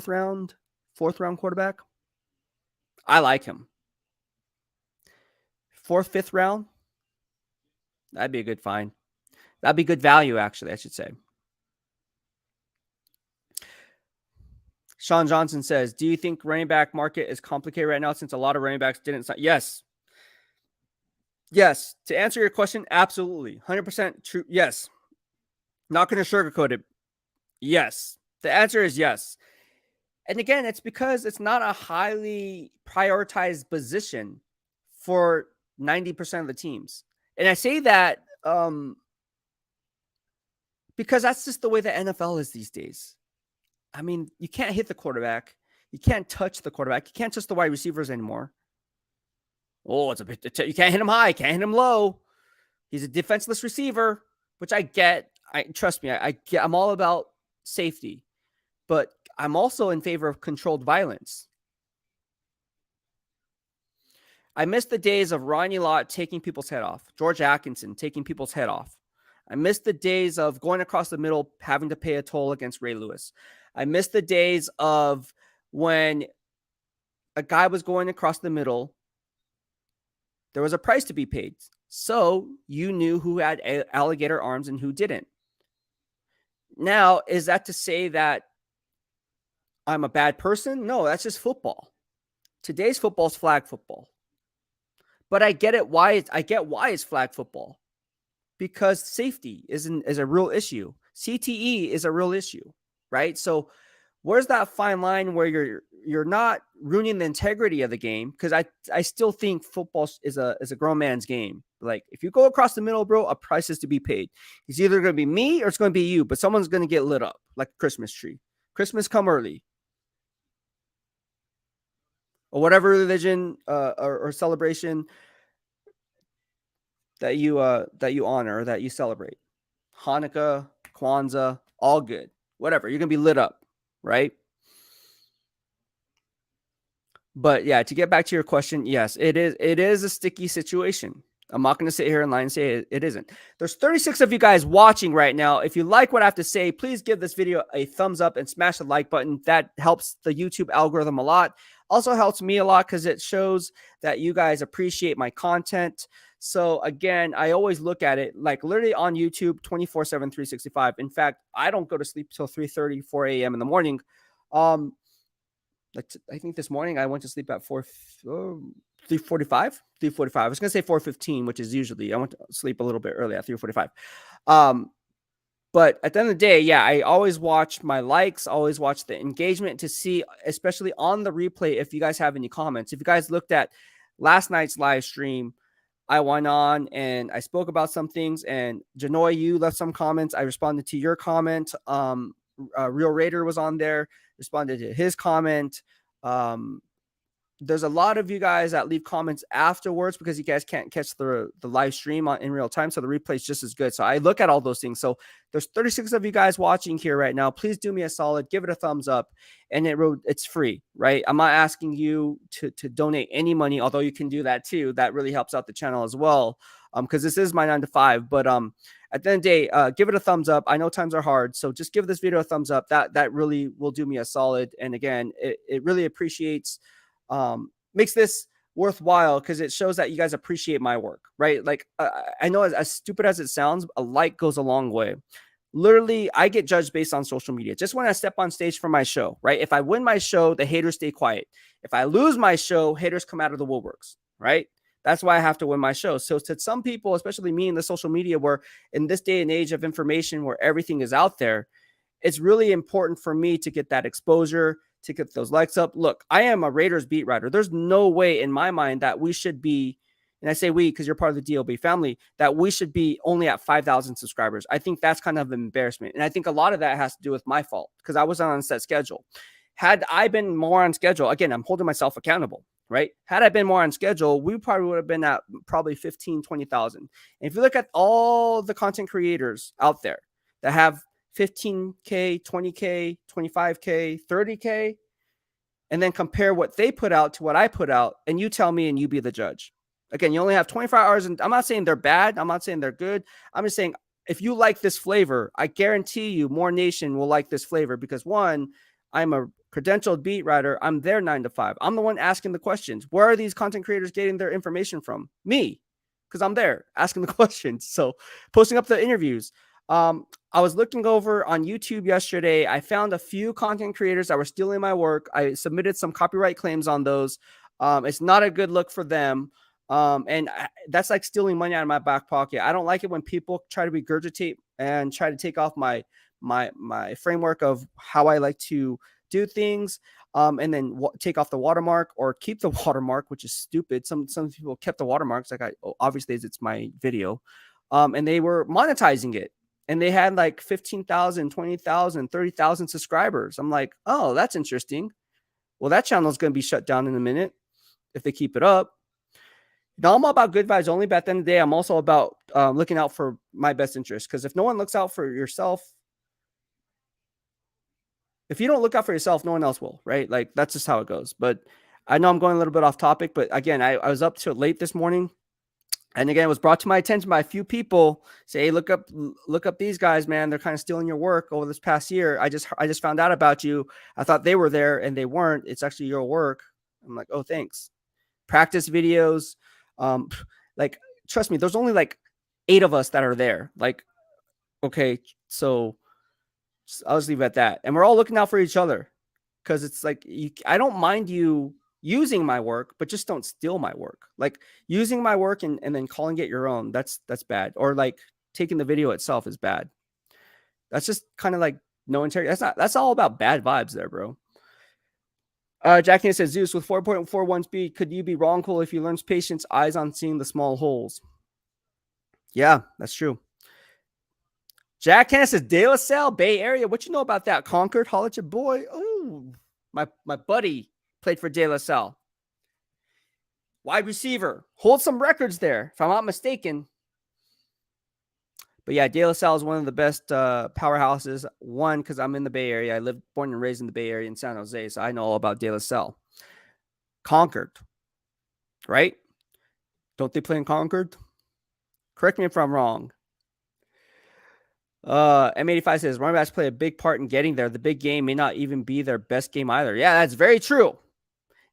round quarterback. I like him. Fourth, fifth round. That'd be a good find. That'd be good value, actually, I should say. Sean Johnson says, do you think running back market is complicated right now since a lot of running backs didn't sign? Yes. Yes. To answer your question, absolutely. 100% true. Yes. Not going to sugarcoat it. Yes. The answer is yes. And again, it's because it's not a highly prioritized position for 90% of the teams. And I say that because that's just the way the NFL is these days. I mean, you can't hit the quarterback. You can't touch the quarterback. You can't touch the wide receivers anymore. Oh, it's a bit. You can't hit him high. Can't hit him low. He's a defenseless receiver, which I get. Trust me. I get. I'm all about safety, but I'm also in favor of controlled violence. I miss the days of Ronnie Lott taking people's head off, George Atkinson taking people's head off. I miss the days of going across the middle, having to pay a toll against Ray Lewis. I miss the days of when a guy was going across the middle, there was a price to be paid. So you knew who had alligator arms and who didn't. Now, is that to say that I'm a bad person? No, that's just football. Today's football is flag football. But I get it. I get why it's flag football. Because safety is a real issue. CTE is a real issue, right? So where's that fine line where you're not ruining the integrity of the game? Because I still think football is a grown man's game. Like if you go across the middle, bro, a price is to be paid. It's either going to be me or it's going to be you, but someone's going to get lit up like a Christmas tree. Christmas come early. Or whatever religion or celebration that you honor or that you celebrate. Hanukkah, Kwanzaa, all good. Whatever. You're going to be lit up, right? But yeah, to get back to your question, yes, it is a sticky situation. I'm not going to sit here and lie and say it isn't. There's 36 of you guys watching right now. If you like what I have to say, please give this video a thumbs up and smash the like button. That helps the YouTube algorithm a lot. Also helps me a lot because it shows that you guys appreciate my content. So again, I always look at it like literally on YouTube 24/7, 365. In fact, I don't go to sleep till 3:30, 4 a.m. in the morning. I think this morning I went to sleep at 3:45. I was gonna say 4:15, which is usually I went to sleep a little bit early at 3:45. But at the end of the day, yeah, I always watch my likes, always watch the engagement to see, especially on the replay, if you guys have any comments. If you guys looked at last night's live stream, I went on and I spoke about some things, and Janoy, you left some comments. I responded to your comment. Real Raider was on there, responded to his comment. There's a lot of you guys that leave comments afterwards because you guys can't catch the live stream in real time. So the replay is just as good. So I look at all those things. So there's 36 of you guys watching here right now. Please do me a solid, give it a thumbs up, and it's free, right? I'm not asking you to donate any money, although you can do that too. That really helps out the channel as well. Because this is my 9 to 5, but at the end of the day, give it a thumbs up. I know times are hard, so just give this video a thumbs up. That really will do me a solid. And again, it really appreciates, makes this worthwhile because it shows that you guys appreciate my work, right? Like I know as stupid as it sounds, a like goes a long way. Literally, I get judged based on social media. Just when I step on stage for my show, right? If I win my show, the haters stay quiet. If I lose my show, haters come out of the woodworks, right? That's why I have to win my show. So to some people, especially me in the social media, where in this day and age of information where everything is out there, it's really important for me to get that exposure, to get those likes up. Look, I am a Raiders beat writer. There's no way in my mind that we should be, and I say we because you're part of the DLB family, that we should be only at 5,000 subscribers. I think that's kind of an embarrassment. And I think a lot of that has to do with my fault because I wasn't on a set schedule. Had I been more on schedule, again, I'm holding myself accountable, right? Had I been more on schedule, we probably would have been at probably 15, 20,000. And if you look at all the content creators out there that have 15K, 20K, 25K, 30K, and then compare what they put out to what I put out, and you tell me and you be the judge. Again, you only have 24 hours, and I'm not saying they're bad. I'm not saying they're good. I'm just saying if you like this flavor, I guarantee you more nation will like this flavor because one, I'm a credentialed beat writer. I'm there 9 to 5. I'm the one asking the questions. Where are these content creators getting their information from? Me, because I'm there asking the questions. So posting up the interviews. I was looking over on YouTube yesterday. I found a few content creators that were stealing my work. I submitted some copyright claims on those. It's not a good look for them. That's like stealing money out of my back pocket. I don't like it when people try to regurgitate and try to take off my framework of how I like to do things. And then take off the watermark or keep the watermark, which is stupid. Some people kept the watermarks. Like obviously it's my video. And they were monetizing it. And they had like 15,000, 20,000, 30,000 subscribers. I'm like, oh, that's interesting. Well, that channel is going to be shut down in a minute if they keep it up. Now, I'm all about good vibes only, but at the end of the day, I'm also about looking out for my best interest. Because if no one looks out for yourself, if you don't look out for yourself, no one else will, right? Like, that's just how it goes. But I know I'm going a little bit off topic, but again, I was up till late this morning. And again, it was brought to my attention by a few people. Say, hey, look up these guys, man. They're kind of stealing your work over this past year. I just found out about you. I thought they were there and they weren't. It's actually your work. I'm like, oh, thanks. Practice videos. Like, trust me, there's only like 8 of us that are there. Like, okay, so I'll just leave it at that. And we're all looking out for each other because it's like, I don't mind you using my work, but just don't steal my work. Like using my work and then calling it your own. That's bad. Or like taking the video itself is bad. That's just kind of like no integrity. That's all about bad vibes there, bro. Jackie says, Zeus, with 4.41 speed, could you be wrongful if you learn patience, eyes on seeing the small holes? Yeah, that's true. Jack Hannah says, De La Salle, Bay Area. What you know about that? Concord, holla at your boy. Oh, my buddy played for De La Salle. Wide receiver. Hold some records there, if I'm not mistaken. But yeah, De La Salle is one of the best powerhouses. One, because I'm in the Bay Area. I lived, born and raised in the Bay Area in San Jose, so I know all about De La Salle. Concord, right? Don't they play in Concord? Correct me if I'm wrong. M85 says, running backs play a big part in getting there. The big game may not even be their best game either. Yeah, that's very true.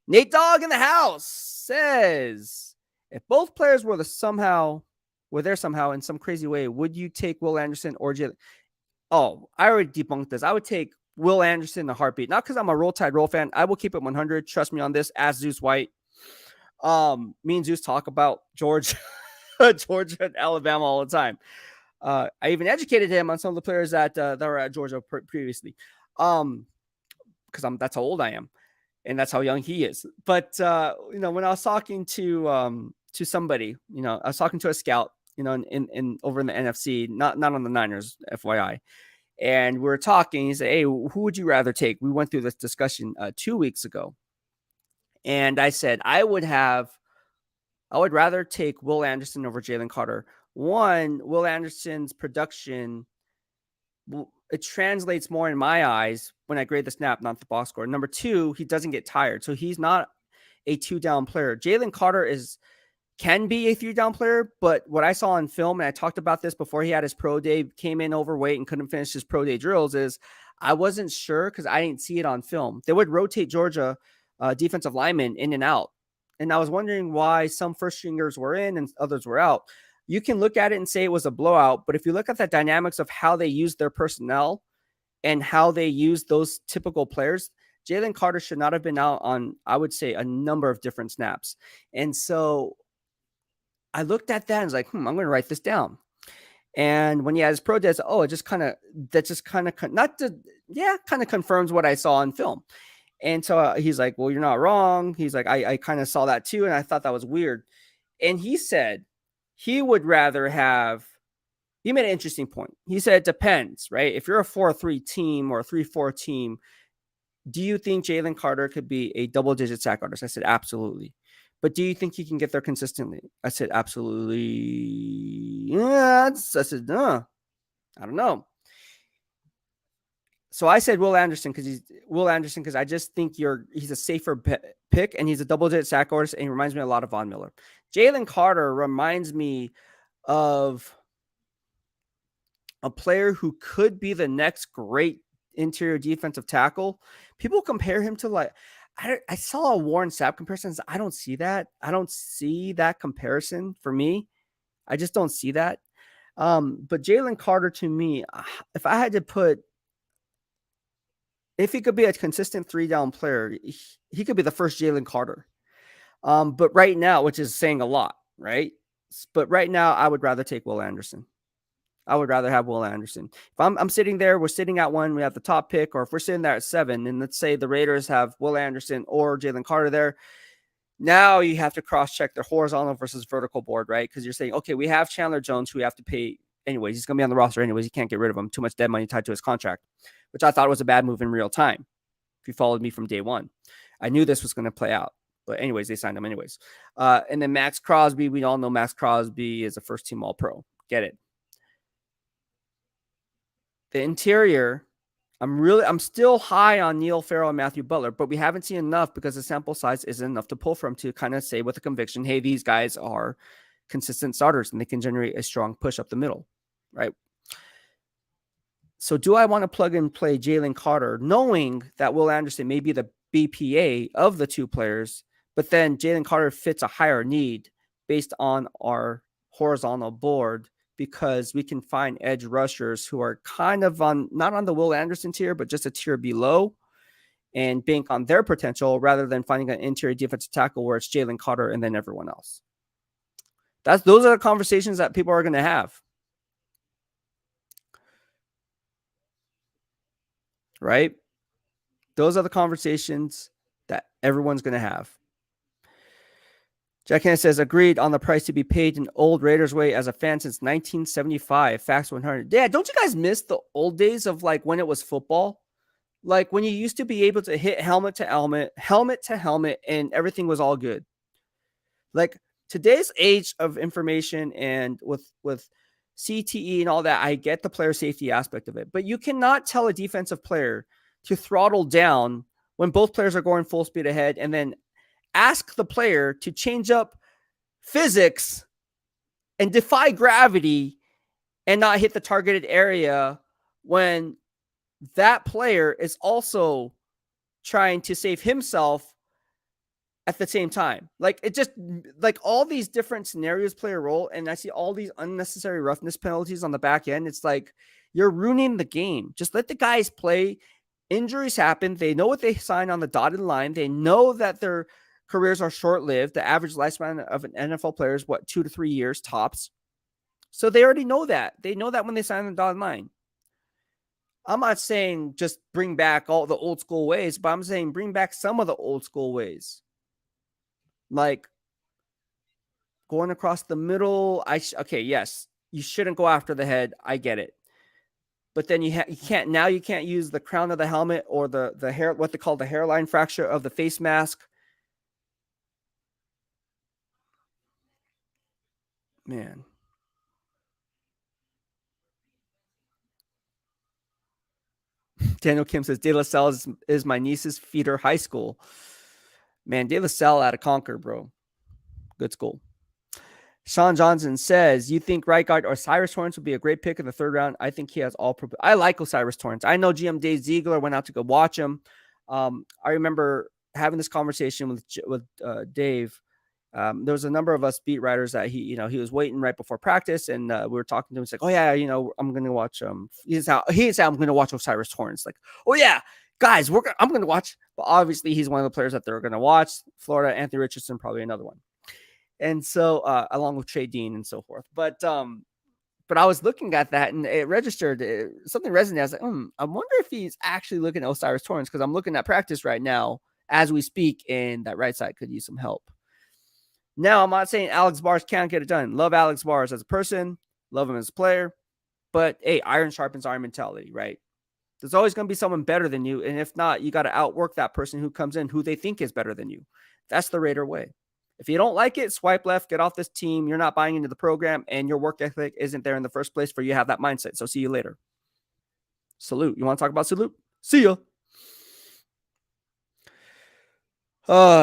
Nate Dogg in the house says, if both players were there somehow in some crazy way, would you take Will Anderson or Jalen? Oh, I already debunked this. I would take Will Anderson in a heartbeat. Not because I'm a Roll Tide Roll fan. I will keep it 100. Trust me on this. Ask Zeus White. Me and Zeus talk about Georgia and Alabama all the time. I even educated him on some of the players that were at Georgia previously. Because that's how old I am. And that's how young he is. But, when I was talking to somebody, I was talking to a scout, in over in the NFC, not on the Niners, FYI. And we were talking. He said, hey, who would you rather take? We went through this discussion 2 weeks ago. And I said, I would rather take Will Anderson over Jalen Carter. One, Will Anderson's production, it translates more in my eyes when I grade the snap, not the box score. Number two, he doesn't get tired. So he's not a 2-down player. Jalen Carter can be a 3-down player, but what I saw in film, and I talked about this before he had his pro day, came in overweight and couldn't finish his pro day drills, is I wasn't sure because I didn't see it on film. They would rotate Georgia defensive linemen in and out. And I was wondering why some first stringers were in and others were out. You can look at it and say it was a blowout, but if you look at the dynamics of how they use their personnel and how they use those typical players, Jalen Carter should not have been out on, I would say, a number of different snaps. And so I looked at that and was like, I'm going to write this down. And when he had his pro day, it just kind of confirms what I saw on film. And so he's like, well, you're not wrong. He's like, I kind of saw that too. And I thought that was weird. And he said he would rather have, he made an interesting point. He said, it depends, right? If you're a 4-3 team or a 3-4 team, do you think Jalen Carter could be a double-digit sack artist? I said, absolutely. But do you think he can get there consistently? I said, absolutely. Yeah. I said, no, I don't know. So I said Will Anderson because I just think he's a safer pick, and he's a double-digit sack artist, and he reminds me a lot of Von Miller. Jalen Carter reminds me of a player who could be the next great interior defensive tackle. People compare him to I saw a Warren Sapp comparison. I don't see that. I don't see that comparison for me. I just don't see that. But Jalen Carter, to me, if I had to put, if he could be a consistent 3-down player, he could be the first Jalen Carter. But right now, which is saying a lot, right? But right now, I would rather take Will Anderson. I would rather have Will Anderson. If I'm sitting there, we're sitting at 1, we have the top pick, or if we're sitting there at 7, and let's say the Raiders have Will Anderson or Jalen Carter there, now you have to cross-check their horizontal versus vertical board, right? Because you're saying, okay, we have Chandler Jones, who we have to pay anyways. He's going to be on the roster anyways. You can't get rid of him. Too much dead money tied to his contract, which I thought was a bad move in real time. If you followed me from day one, I knew this was going to play out. But anyways, they signed him anyways. And then Max Crosby, we all know Max Crosby is a first-team All-Pro. Get it. The interior, I'm still high on Neil Farrell and Matthew Butler, but we haven't seen enough because the sample size isn't enough to pull from to kind of say with a conviction, hey, these guys are consistent starters and they can generate a strong push up the middle, right? So do I want to plug and play Jalen Carter, knowing that Will Anderson may be the BPA of the two players, but then Jalen Carter fits a higher need based on our horizontal board, because we can find edge rushers who are kind of not on the Will Anderson tier, but just a tier below, and bank on their potential rather than finding an interior defensive tackle where it's Jalen Carter and then everyone else. Those are the conversations that people are going to have. Right? Those are the conversations that everyone's going to have. Jack Hanna says, agreed on the price to be paid in old Raiders way as a fan since 1975. Facts 100. Yeah, don't you guys miss the old days of when it was football? Like when you used to be able to hit helmet to helmet, and everything was all good. Like today's age of information and with CTE and all that, I get the player safety aspect of it. But you cannot tell a defensive player to throttle down when both players are going full speed ahead and then ask the player to change up physics and defy gravity and not hit the targeted area when that player is also trying to save himself at the same time. It just all these different scenarios play a role, and I see all these unnecessary roughness penalties on the back end. It's like you're ruining the game. Just let the guys play. Injuries happen. They know what they sign on the dotted line. They know that their careers are short-lived. The average lifespan of an NFL player is 2 to 3 years tops. So they already know that. They know that when they sign on the dotted line. I'm not saying just bring back all the old school ways, but I'm saying bring back some of the old school ways. Like going across the middle. Okay, yes, you shouldn't go after the head. I get it. But then you can't use the crown of the helmet or the hair, what they call the hairline fracture of the face mask. Man. Daniel Kim says, De La Salle is my niece's feeder high school. Man, De La Salle out of Concord, bro. Good school. Sean Johnson says, you think right guard Osiris Torrance would be a great pick in the 3rd round? I think he has all. I like Osiris Torrance. I know GM Dave Ziegler went out to go watch him. I remember having this conversation with Dave. There was a number of us beat writers that he was waiting right before practice, and we were talking to him. He's like, oh yeah, I'm going to watch he said I'm going to watch Osiris Torrance. Like, oh yeah, guys, I'm going to watch. But obviously he's one of the players that they're going to watch. Florida, Anthony Richardson, probably another one. And so along with Trey Dean and so forth. But I was looking at that and it registered, something resonated. I was like, I wonder if he's actually looking at Osiris Torrance, because I'm looking at practice right now as we speak, and that right side could use some help. Now, I'm not saying Alex Bars can't get it done. Love Alex Bars as a person, love him as a player, but hey, iron sharpens iron mentality, right? There's always going to be someone better than you, and if not, you got to outwork that person who comes in who they think is better than you. That's the Raider way. If you don't like it, swipe left, get off this team. You're not buying into the program, and your work ethic isn't there in the first place for you to have that mindset. So see you later. Salute. You want to talk about Salute? See ya.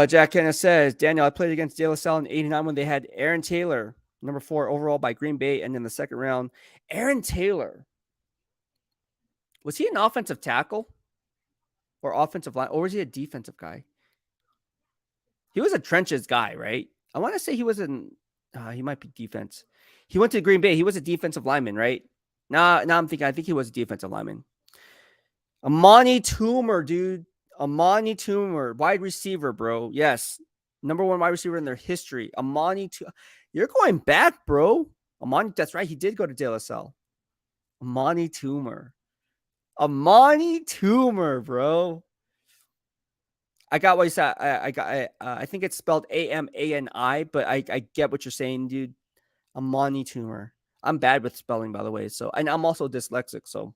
Jack Kenneth says, Daniel, I played against De La Salle in 89 when they had Aaron Taylor, number 4 overall by Green Bay, and in the second round. Aaron Taylor, was he an offensive tackle or offensive line, or was he a defensive guy? He was a trenches guy, right? I want to say he was he might be defense. He went to Green Bay. He was a defensive lineman, right? Now I'm thinking, I think he was a defensive lineman. Amani Toomer, dude. Amani Toomer, wide receiver, bro. Yes. Number 1 wide receiver in their history. Amani Toomer. You're going back, bro. Amani, that's right. He did go to De La Salle. Amani Toomer. Amani Toomer, bro. I got what you said. I think it's spelled Amani, but I get what you're saying, dude. Amani Toomer. I'm bad with spelling, by the way. So, and I'm also dyslexic. So,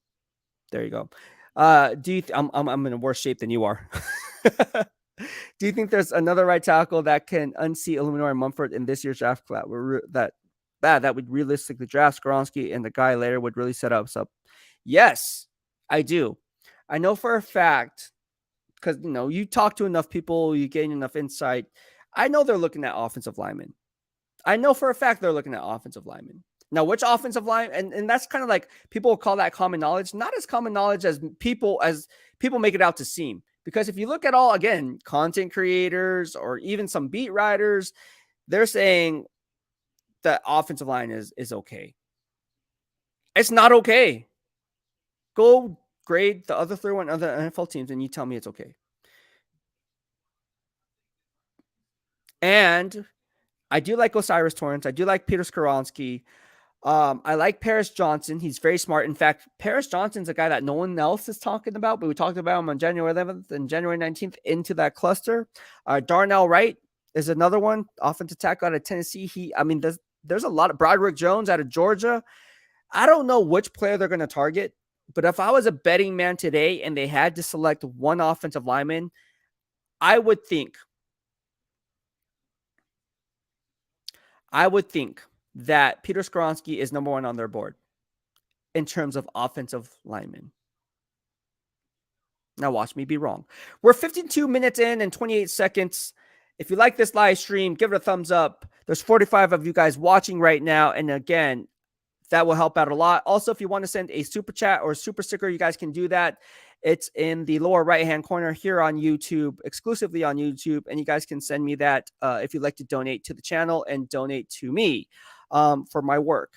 there you go. I'm in a worse shape than you are. Do you think there's another right tackle that can unseat Illuminor and Mumford in this year's draft class? That would realistically draft Skoronski and the guy later would really set us up? Yes, I do. I know for a fact, because you talk to enough people, you gain enough insight. I know they're looking at offensive linemen. I know for a fact they're looking at offensive linemen. Now, which offensive line, and that's kind of like people call that common knowledge, not as common knowledge as people make it out to seem. Because if you look at all, again, content creators or even some beat writers, they're saying that offensive line is okay. It's not okay. Go grade the other 31 other NFL teams and you tell me it's okay. And I do like Osiris Torrance. I do like Peter Skoronski. I like Paris Johnson. He's very smart. In fact, Paris Johnson's a guy that no one else is talking about, but we talked about him on January 11th and January 19th into that cluster. Darnell Wright is another one, offensive tackle out of Tennessee. There's a lot of Broderick Jones out of Georgia. I don't know which player they're going to target, but if I was a betting man today and they had to select one offensive lineman, I would think that Peter Skoronski is number 1 on their board in terms of offensive linemen. Now watch me be wrong. We're 52 minutes in and 28 seconds. If you like this live stream, give it a thumbs up. There's 45 of you guys watching right now. And again, that will help out a lot. Also, if you want to send a super chat or a super sticker, you guys can do that. It's in the lower right-hand corner here on YouTube, exclusively on YouTube. And you guys can send me that if you'd like to donate to the channel and donate to me for my work.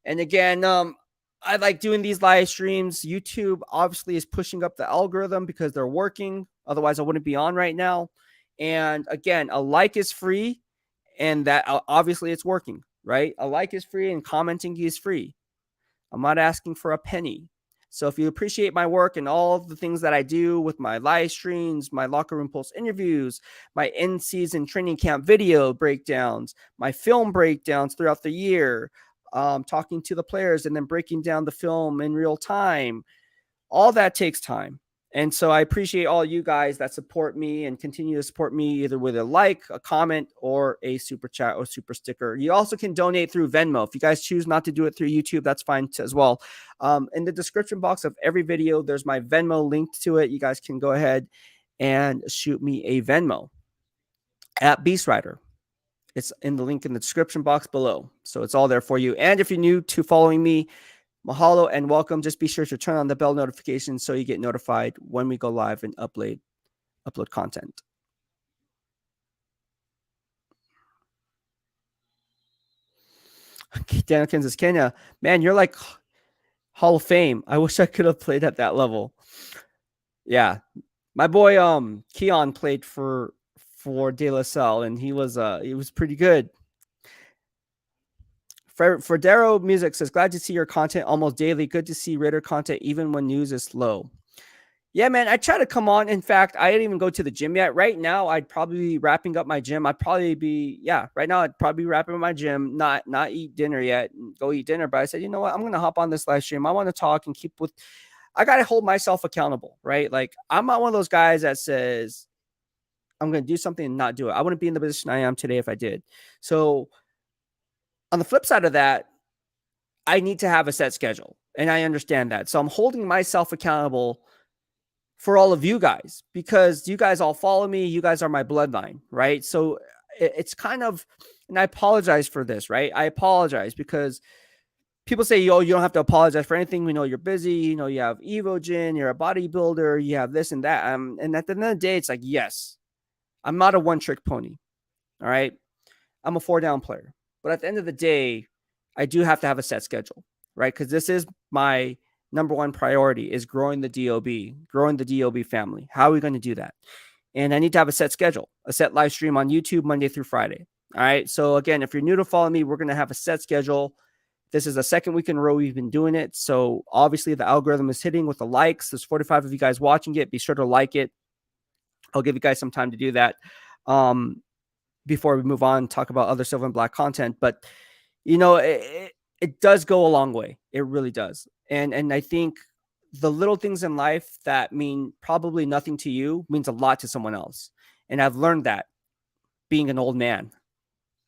And again, I like doing these live streams. YouTube obviously is pushing up the algorithm because they're working. Otherwise, I wouldn't be on right now. And again, a like is free, and that obviously it's working, right? A like is free and commenting is free. I'm not asking for a penny. So if you appreciate my work and all the things that I do with my live streams, my Locker Room Pulse interviews, my in-season training camp video breakdowns, my film breakdowns throughout the year, talking to the players and then breaking down the film in real time, all that takes time. And so I appreciate all you guys that support me and continue to support me either with a like, a comment, or a super chat or super sticker. You also can donate through Venmo. If you guys choose not to do it through YouTube, that's fine as well. In the description box of every video, there's my Venmo linked to it. You guys can go ahead and shoot me a Venmo at BEASTwriter. It's in the link in the description box below. So it's all there for you. And if you're new to following me, mahalo and welcome. Just be sure to turn on the bell notifications so you get notified when we go live and upload content. Daniel Kansas, Kenya, man, you're like Hall of Fame. I wish I could have played at that level. Yeah, my boy Keon played for De La Salle, and he was pretty good. Fredero Music says, glad to see your content almost daily. Good to see Raider content even when news is slow. Yeah, man, I try to come on. In fact, I didn't even go to the gym yet. Right now, I'd probably be wrapping up my gym. Right now, I'd probably be wrapping up my gym, not eat dinner yet, go eat dinner. But I said, you know what? I'm going to hop on this live stream. I want to talk and I got to hold myself accountable, right? Like, I'm not one of those guys that says I'm going to do something and not do it. I wouldn't be in the position I am today if I did. So on the flip side of that, I need to have a set schedule, and I understand that. So I'm holding myself accountable for all of you guys, because you guys all follow me. You guys are my bloodline, right? So it's kind of, and I apologize for this, right? I apologize because people say, yo, you don't have to apologize for anything. We know you're busy. You know, you have Evogen, you're a bodybuilder, you have this and that. And at the end of the day, it's like, yes, I'm not a one trick pony. All right. I'm a 4-down player. But at the end of the day, I do have to have a set schedule, right? Because this is my number one priority is growing the DOB family. How are we going to do that? And I need to have a set schedule, a set live stream on YouTube Monday through Friday. All right. So again, if you're new to follow me, we're going to have a set schedule. This is the second week in a row we've been doing it. So obviously the algorithm is hitting with the likes. There's 45 of you guys watching it. Be sure to like it. I'll give you guys some time to do that before we move on, talk about other silver and black content. But, you know, it does go a long way. It really does. And I think the little things in life that mean probably nothing to you means a lot to someone else. And I've learned that being an old man.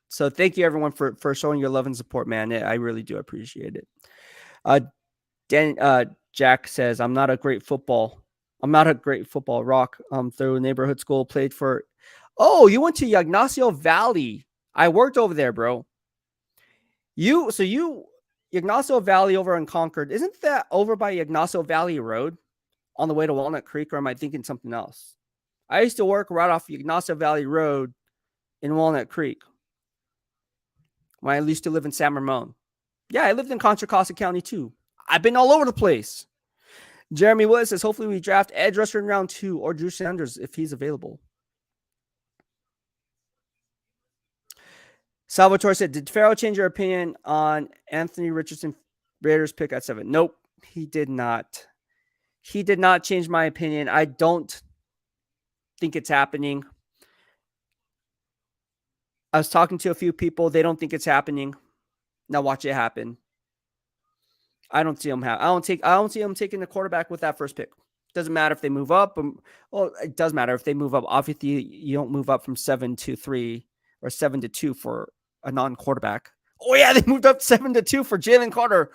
So thank you everyone for showing your love and support, man. I really do appreciate it. Jack says, I'm not a great football rock. Through neighborhood school, played for. Oh, you went to Ignacio Valley. I worked over there, bro. Ignacio Valley over in Concord, isn't that over by Ignacio Valley Road on the way to Walnut Creek, or am I thinking something else? I used to work right off Ignacio Valley Road in Walnut Creek when I used to live in San Ramon. Yeah, I lived in Contra Costa County too. I've been all over the place. Jeremy Willis says, hopefully we draft edge rusher in round 2 or Drew Sanders if he's available. Salvatore said, did Farrell change your opinion on Anthony Richardson Raiders pick at 7? Nope, he did not. He did not change my opinion. I don't think it's happening. I was talking to a few people. They don't think it's happening. Now watch it happen. I don't see him I don't see him taking the quarterback with that first pick. Doesn't matter if they move up. Well, it does matter if they move up. Obviously, you don't move up from 7-3 or 7-2 for a non-quarterback. Oh yeah, they moved up 7-2 for Jalen Carter.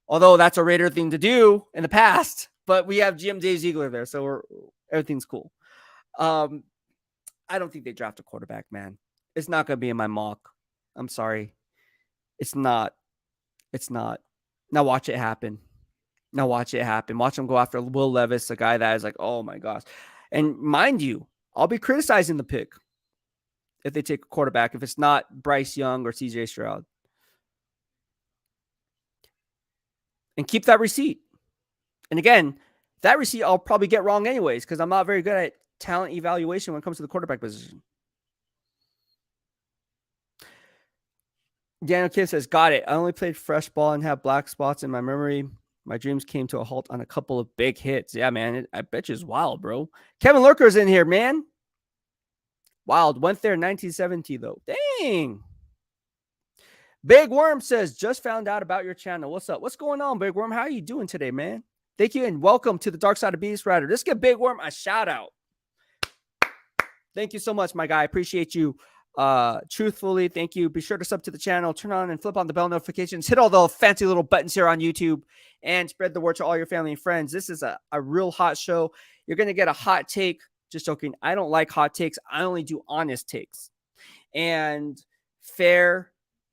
Although that's a Raider thing to do in the past, but we have GM Dave Ziegler there, so everything's cool. I don't think they draft a quarterback, man. It's not going to be in my mock. I'm sorry. It's not. Now watch it happen. Watch them go after Will Levis, a guy that is like, oh my gosh. And mind you, I'll be criticizing the pick if they take a quarterback, if it's not Bryce Young or CJ Stroud. And keep that receipt. And again, that receipt I'll probably get wrong anyways because I'm not very good at talent evaluation when it comes to the quarterback position. Daniel Kidd says, got it. I only played fresh ball and have black spots in my memory. My dreams came to a halt on a couple of big hits. Yeah, man. I bet you it's wild, bro. Kevin Lurker's in here, man. Wild. Went there in 1970, though. Dang. Big Worm says, just found out about your channel. What's up? What's going on, Big Worm? How are you doing today, man? Thank you and welcome to the Dark Side of BEASTwriter. Let's give Big Worm a shout out. Thank you so much, my guy. I appreciate you. Truthfully, thank you. Be sure to sub to the channel, turn on and flip on the bell notifications, hit all the fancy little buttons here on YouTube, and spread the word to all your family and friends. This is a real hot show. You're going to get a hot take. Just joking. I don't like hot takes. I only do honest takes and fair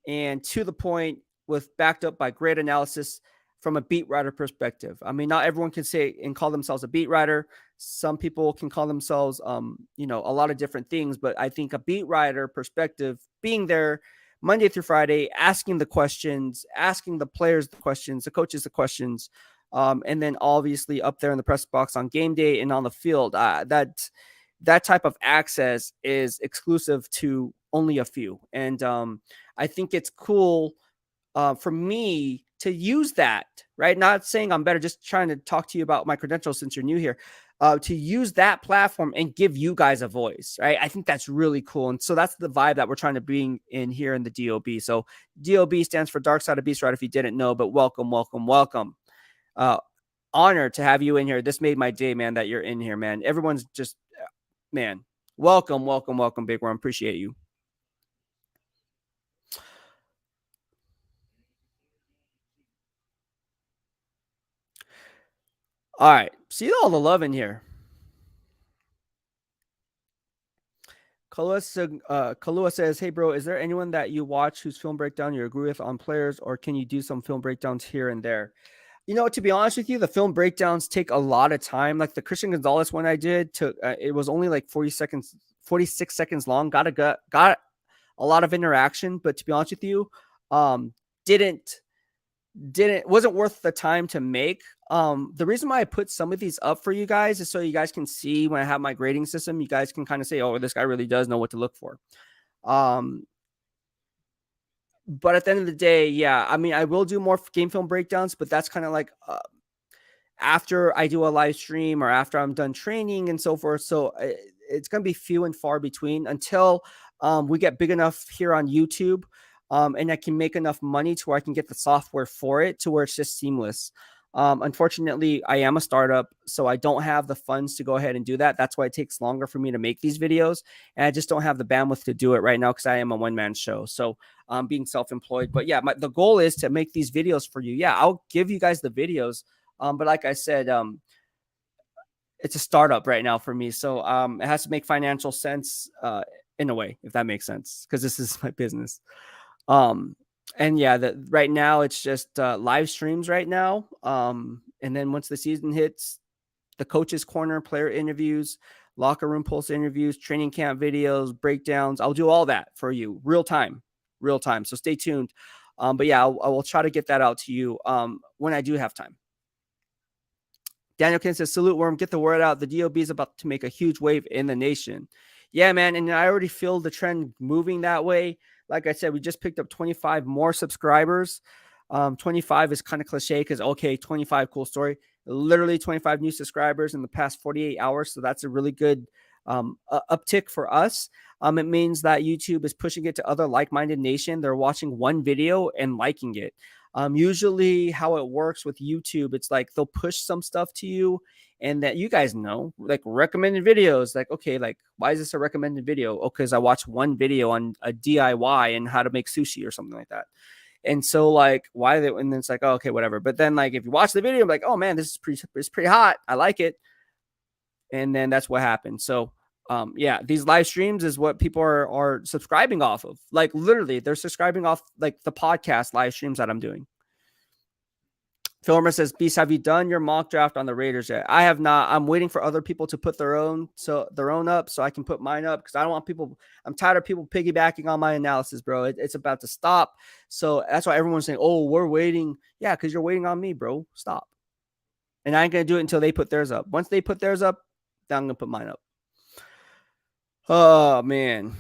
and to the point with backed up by great analysis from a beat writer perspective. I mean, not everyone can say and call themselves a beat writer. Some people can call themselves, a lot of different things. But I think a beat writer perspective, being there Monday through Friday, asking the questions, asking the players the questions, the coaches the questions, and then obviously up there in the press box on game day and on the field, that type of access is exclusive to only a few. And I think it's cool for me to use that, right? Not saying I'm better, just trying to talk to you about my credentials since you're new here, to use that platform and give you guys a voice, right? I think that's really cool. And so that's the vibe that we're trying to bring in here in the DOB. So DOB stands for Dark Side of BEASTwriter, if you didn't know, but welcome. Honored to have you in here. This made my day, man, that you're in here, man. Everyone's just, man, welcome, Big Worm. Appreciate you. All right. See all the love in here. Kalua says, "Hey bro, is there anyone that you watch whose film breakdown you agree with on players, or can you do some film breakdowns here and there?" To be honest with you, the film breakdowns take a lot of time. Like the Christian Gonzalez one I did took it was only like 46 seconds long. Got a lot of interaction, but to be honest with you, didn't wasn't worth the time to make. The reason why I put some of these up for you guys is so you guys can see when I have my grading system, you guys can kind of say, oh, this guy really does know what to look for. But at the end of the day, yeah, I mean, I will do more game film breakdowns, but that's kind of like after I do a live stream or after I'm done training and so forth. So it's going to be few and far between until we get big enough here on YouTube. And I can make enough money to where I can get the software for it to where it's just seamless. Unfortunately, I am a startup, so I don't have the funds to go ahead and do that. That's why it takes longer for me to make these videos. And I just don't have the bandwidth to do it right now because I am a one-man show. So I'm being self-employed. But yeah, the goal is to make these videos for you. Yeah, I'll give you guys the videos. But like I said, it's a startup right now for me. So it has to make financial sense in a way, if that makes sense, because this is my business. And yeah, right now it's just live streams right now. And then once the season hits, the coach's corner, player interviews, locker room pulse interviews, training camp videos, breakdowns. I'll do all that for you real time. So stay tuned. But yeah, I will try to get that out to you when I do have time. Daniel King says, salute worm, get the word out. The DOB is about to make a huge wave in the nation. Yeah, man. And I already feel the trend moving that way. Like I said, we just picked up 25 more subscribers. 25 is kind of cliche because, okay, 25, cool story. Literally 25 new subscribers in the past 48 hours. So that's a really good uptick for us. It means that YouTube is pushing it to other like-minded nation. They're watching one video and liking it. Usually how it works with YouTube, it's like they'll push some stuff to you and that you guys know, like recommended videos. Like, okay, like why is this a recommended video? Oh, because I watched one video on a DIY and how to make sushi or something like that. And so like why they, and then it's like, oh, okay, whatever. But then like if you watch the video, I'm like, oh man, it's pretty hot. I like it. And then that's what happened. So yeah, these live streams is what people are subscribing off of. Like literally, they're subscribing off like the podcast live streams that I'm doing. Filmer says, Beast, have you done your mock draft on the Raiders yet? I have not. I'm waiting for other people to put their own up so I can put mine up because I don't want people. I'm tired of people piggybacking on my analysis, bro. It's about to stop. So that's why everyone's saying, oh, we're waiting. Yeah, because you're waiting on me, bro. Stop. And I ain't going to do it until they put theirs up. Once they put theirs up, then I'm going to put mine up. Oh, man.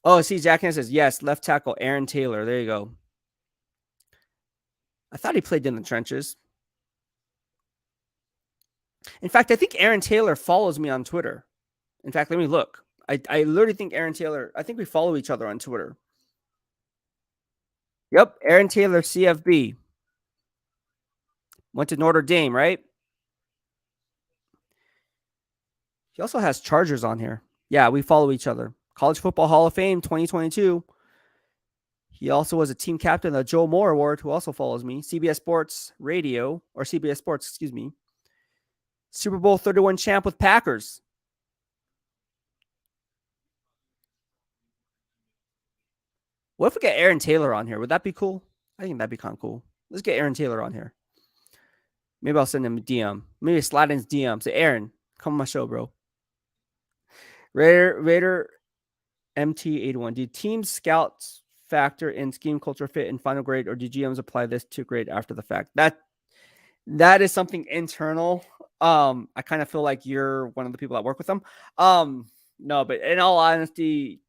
Oh, see, Jack Hansen says, yes, left tackle, Aaron Taylor. There you go. I thought he played in the trenches. In fact, I think Aaron Taylor follows me on Twitter. In fact, let me look. I literally think Aaron Taylor, I think we follow each other on Twitter. Yep, Aaron Taylor, CFB. Went to Notre Dame, right? He also has Chargers on here. Yeah, we follow each other. College Football Hall of Fame 2022. He also was a team captain of the Joe Moore Award, who also follows me. CBS Sports Radio, or CBS Sports, excuse me. Super Bowl 31 champ with Packers. What if we get Aaron Taylor on here? Would that be cool? I think that'd be kind of cool. Let's get Aaron Taylor on here. Maybe I'll send him a DM. Maybe slide in his DM. Say, Aaron, come on my show, bro. Raider MT81. Do team scouts factor in scheme, culture, fit, and final grade, or do GMs apply this to grade after the fact? That is something internal. I kind of feel like you're one of the people that work with them. No, but in all honesty,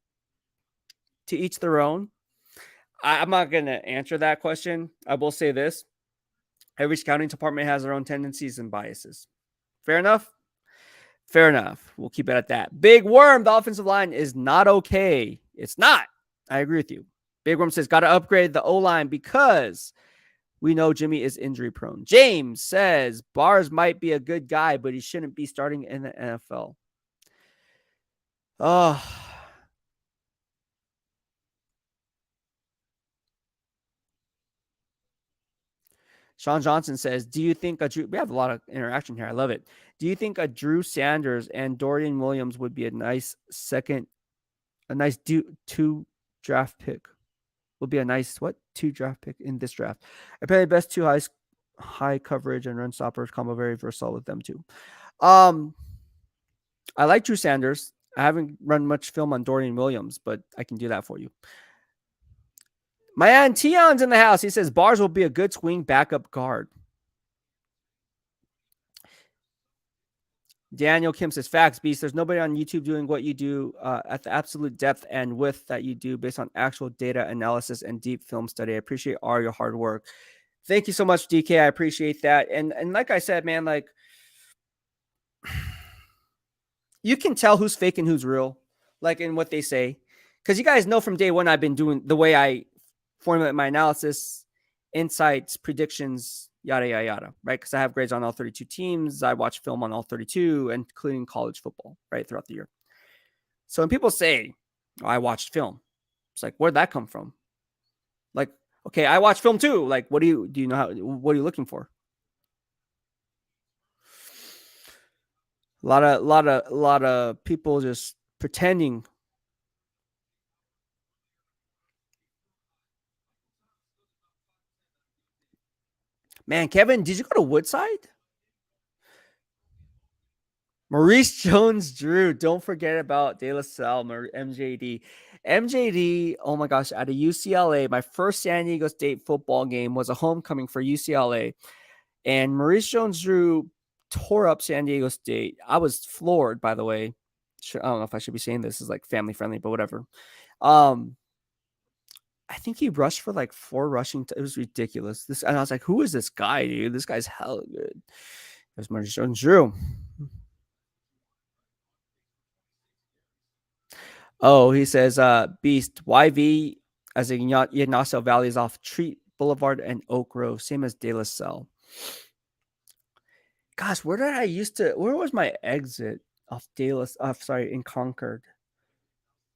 to each their own. I'm not going to answer that question. I will say this. Every scouting department has their own tendencies and biases. Fair enough? Fair enough. We'll keep it at that. Big Worm, the offensive line is not okay. It's not. I agree with you. Big Worm says, got to upgrade the O-line because we know Jimmy is injury prone. James says, Bars might be a good guy, but he shouldn't be starting in the NFL. Oh, Sean Johnson says, do you think we have a lot of interaction here. I love it. Do you think a Drew Sanders and Dorian Williams would be a nice two draft pick? Will be a nice two draft pick in this draft. Apparently, best two high coverage and run stoppers combo, very versatile with them too. I like Drew Sanders. I haven't run much film on Dorian Williams, but I can do that for you. My aunt Tion's in the house. He says Bars will be a good swing backup guard. Daniel Kim says, facts, Beast. There's nobody on YouTube doing what you do at the absolute depth and width that you do based on actual data analysis and deep film study. I appreciate all your hard work. Thank you so much, DK. I appreciate that. And like I said, man, like you can tell who's fake and who's real, like in what they say. Because you guys know from day one, I've been doing the way I formulate my analysis, insights, predictions, yada, yada, yada, right? Because I have grades on all 32 teams. I watch film on all 32, including college football, right, throughout the year. So when people say, oh, I watched film, it's like, where'd that come from? Like, okay, I watch film too. Like, what do you know what are you looking for? A lot of people just pretending. Man, Kevin, did you go to Woodside? Maurice Jones-Drew. Don't forget about De La Salle, MJD. MJD, oh my gosh, out of UCLA, my first San Diego State football game was a homecoming for UCLA. And Maurice Jones-Drew tore up San Diego State. I was floored, by the way. I don't know if I should be saying this is like family friendly, but whatever. I think he rushed for like 4 rushing. It was ridiculous. And I was like, who is this guy, dude? This guy's hella good. It was Maurice Jones-Drew. Oh, he says, Beast, YV as in Ignacio Valley is off Treat Boulevard and Oak Grove, same as De La Salle. Gosh, where was my exit off in Concord?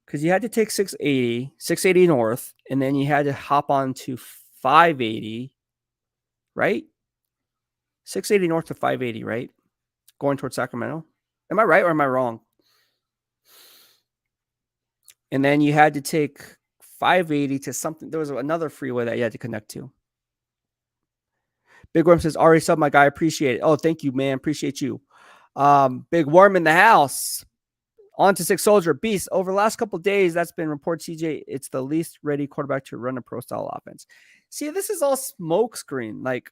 Because you had to take 680 north, and then you had to hop on to 580, right? 680 north to 580, right? Going towards Sacramento. Am I right or am I wrong? And then you had to take 580 to something. There was another freeway that you had to connect to. Big Worm says, already sub, my guy. Appreciate it. Oh, thank you, man. Appreciate you. Big Worm in the house. On to Six Soldier. Beast. Over the last couple of days, that's been reported, CJ. It's the least ready quarterback to run a pro-style offense. See, this is all smokescreen. Like,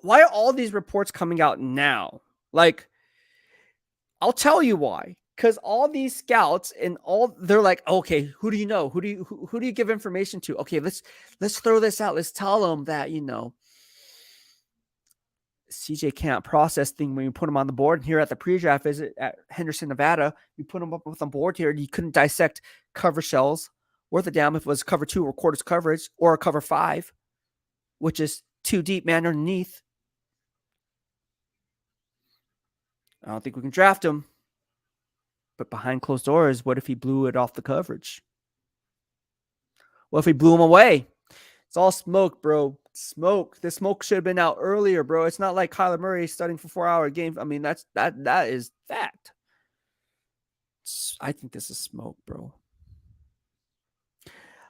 why are all these reports coming out now? Like, I'll tell you why. Because all these scouts and they're like, okay, who do you know? Who do you give information to? Okay, let's throw this out. Let's tell them that, CJ can't process thing when you put him on the board. And here at the pre-draft visit at Henderson, Nevada, you put him up with on board here. You couldn't dissect cover shells worth a damn if it was cover 2 or quarters coverage or a cover 5, which is too deep, man, underneath. I don't think we can draft him. But behind closed doors, what if he blew it off the coverage? What if he blew him away? It's all smoke, bro. Smoke. The smoke should have been out earlier, bro. It's not like Kyler Murray studying for 4-hour games. I mean, that is fact. I think this is smoke, bro.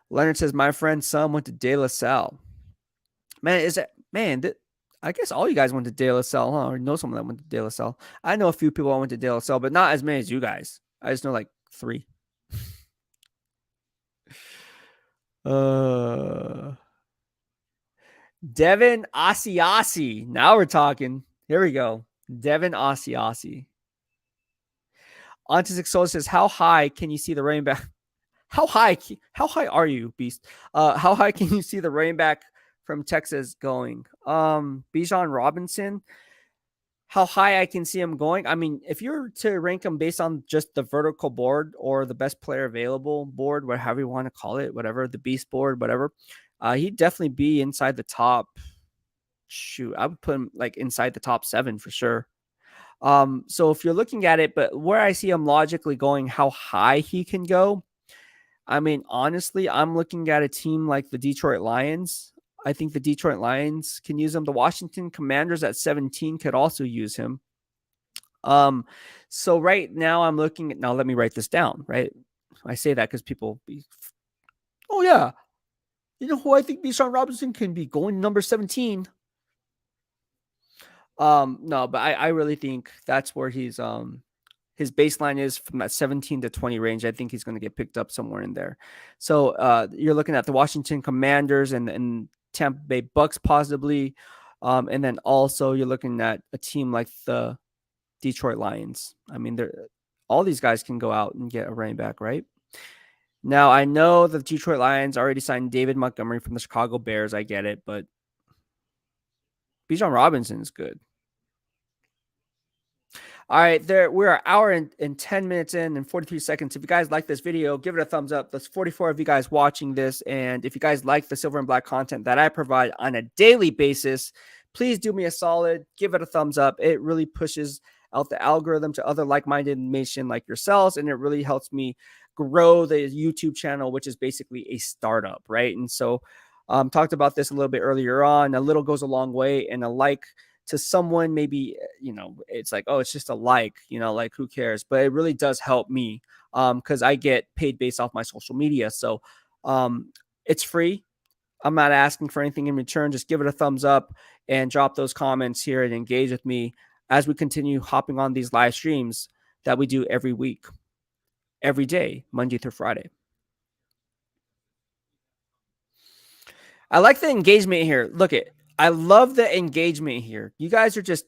Leonard says, my friend's son went to De La Salle. I guess all you guys went to De La Salle, huh? Or know someone that went to De La Salle. I know a few people that went to De La Salle, but not as many as you guys. I just know like 3. Devin Asiasi. Now we're talking. Here we go. Devin Asiasi. Onto Six Soul says, how high can you see the running back? How high are you, Beast? How high can you see the running back from Texas going? Bijan Robinson. How high I can see him going? I mean, if you're to rank him based on just the vertical board or the best player available board, whatever you want to call it, whatever, the beast board, whatever, he'd definitely be inside the top. Shoot, I would put him like inside the top 7 for sure. So if you're looking at it, but where I see him logically going, how high he can go, I mean, honestly, I'm looking at a team like the Detroit Lions. I think the Detroit Lions can use him. The Washington Commanders at 17 could also use him. So right now I'm looking at, now let me write this down, right? I say that because people be, oh yeah, you know who I think Bijan Robinson can be going number 17. No, but I really think that's where his baseline is from that 17 to 20 range. I think he's going to get picked up somewhere in there. So you're looking at the Washington Commanders and Tampa Bay Bucks possibly. And then also you're looking at a team like the Detroit Lions. I mean, all these guys can go out and get a running back, right? Now, I know the Detroit Lions already signed David Montgomery from the Chicago Bears. I get it, but Bijan Robinson is good. All right, we're an hour and 10 minutes in and 43 seconds. If you guys like this video, give it a thumbs up. There's 44 of you guys watching this. And if you guys like the Silver and Black content that I provide on a daily basis, please do me a solid. Give it a thumbs up. It really pushes out the algorithm to other like-minded nation like yourselves, and it really helps me grow the YouTube channel, which is basically a startup, right? And so talked about this a little bit earlier on. A little goes a long way, and a like to someone, maybe, it's like, oh, it's just a like, like who cares? But it really does help me because I get paid based off my social media. So it's free. I'm not asking for anything in return. Just give it a thumbs up and drop those comments here and engage with me as we continue hopping on these live streams that we do every week, every day, Monday through Friday. I like the engagement here. Look at, I love the engagement here. You guys are just,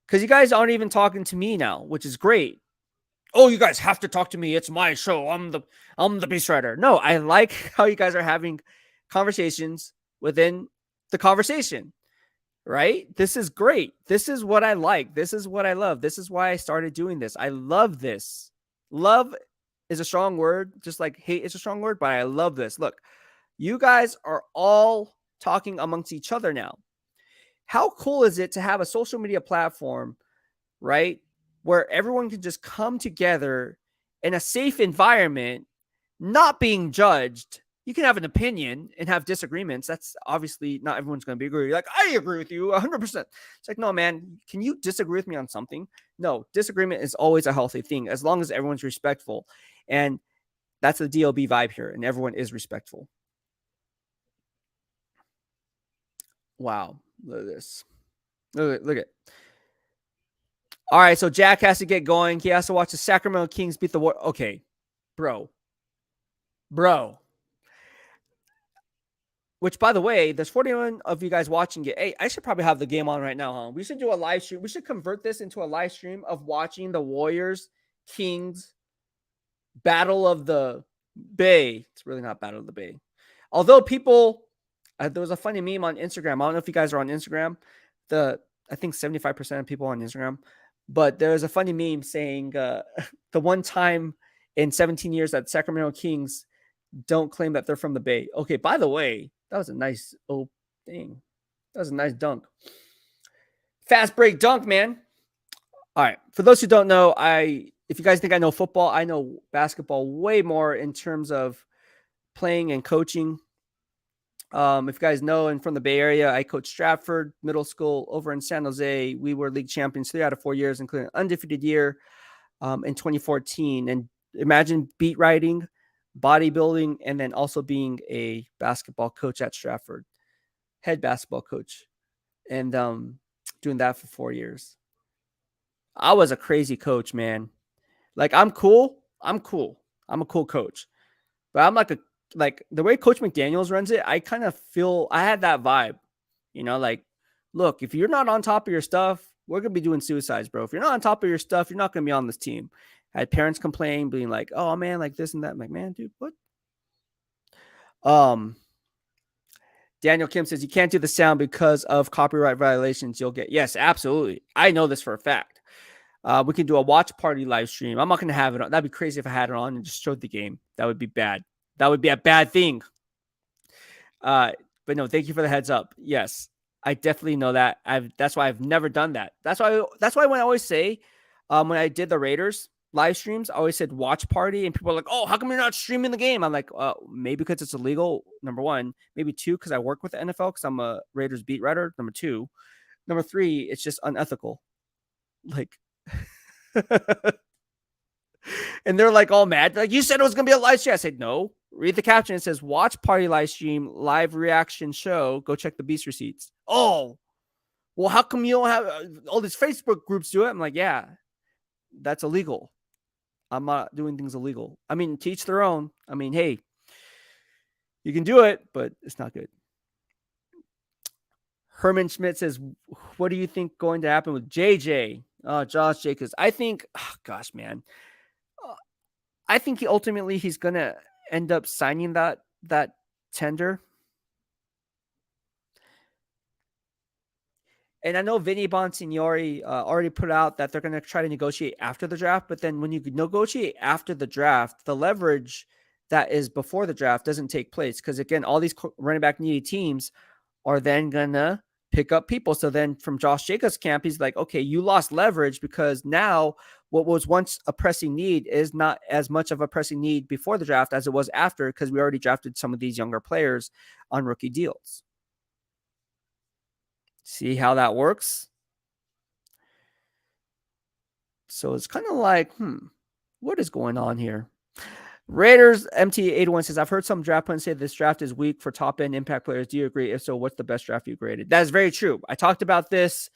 because you guys aren't even talking to me now, which is great. Oh, you guys have to talk to me. It's my show. I'm the BEASTwriter. No, I like how you guys are having conversations within the conversation, right? This is great. This is what I like. This is what I love. This is why I started doing this. I love this. Love is a strong word, just like hate is a strong word, but I love this. Look, you guys are all talking amongst each other now. How cool is it to have a social media platform, right, where everyone can just come together in a safe environment, not being judged? You can have an opinion and have disagreements. That's obviously not everyone's going to be agree. Like, I agree with you 100%. It's like, no, man, can you disagree with me on something? No, disagreement is always a healthy thing as long as everyone's respectful. And that's the DLB vibe here. And everyone is respectful. Wow. Look at this. Look at. All right, so Jack has to get going. He has to watch the Sacramento Kings beat the Warriors. Okay, bro. Which, by the way, there's 41 of you guys watching it. Hey, I should probably have the game on right now, huh? We should do a live stream. We should convert this into a live stream of watching the Warriors Kings Battle of the Bay. It's really not Battle of the Bay. Although people, there was a funny meme on Instagram. I don't know if you guys are on Instagram. I think 75% of people on Instagram. But there was a funny meme saying the one time in 17 years that Sacramento Kings don't claim that they're from the Bay. Okay, by the way, that was a nice thing. That was a nice dunk. Fast break dunk, man. All right. For those who don't know, if you guys think I know football, I know basketball way more in terms of playing and coaching. If you guys know, and from the Bay Area, I coached Stratford Middle School over in San Jose. We were league champions 3 out of 4 years, including an undefeated year in 2014. And imagine beat writing, bodybuilding, and then also being a basketball coach at Stratford, head basketball coach, and doing that for 4 years. I was a crazy coach, man. Like, I'm cool. I'm a cool coach, but I'm like the way Coach McDaniels runs it, I kind of feel I had that vibe, like, look, if you're not on top of your stuff, we're going to be doing suicides, bro. If you're not on top of your stuff, you're not going to be on this team. I had parents complain, being like, oh man, like this and that. I'm like, man, dude, what? Daniel Kim says you can't do the sound because of copyright violations. You'll get, yes, absolutely. I know this for a fact. We can do a watch party live stream. I'm not going to have it on. That'd be crazy if I had it on and just showed the game. That would be bad. That would be a bad thing. But no, thank you for the heads up. Yes, I definitely know that. That's why I've never done that. That's why when I always say, when I did the Raiders, live streams, I always said watch party, and people are like, "Oh, how come you're not streaming the game?" I'm like, maybe because it's illegal. Number one, maybe two, because I work with the NFL because I'm a Raiders beat writer. Number two, number three, it's just unethical. Like, and they're like all mad. Like, you said it was gonna be a live stream. I said no. Read the caption. It says watch party live stream live reaction show. Go check the Beast receipts. Oh, well, how come you don't have all these Facebook groups do it? I'm like, yeah, that's illegal. I'm not doing things illegal. I mean, teach their own. I mean, hey, you can do it, but it's not good. Herman Schmidt says, what do you think going to happen with JJ? Josh Jacobs. I think, gosh, man. I think ultimately he's going to end up signing that tender. And I know Vinny Bonsignori already put out that they're going to try to negotiate after the draft. But then when you negotiate after the draft, the leverage that is before the draft doesn't take place. Because again, all these running back needy teams are then going to pick up people. So then from Josh Jacobs' camp, he's like, okay, you lost leverage because now what was once a pressing need is not as much of a pressing need before the draft as it was after, because we already drafted some of these younger players on rookie deals. See how that works? So it's kind of like, what is going on here? Raiders MT81 says, I've heard some draft pundits say this draft is weak for top end impact players. Do you agree? If so, what's the best draft you graded? That is very true. I talked about this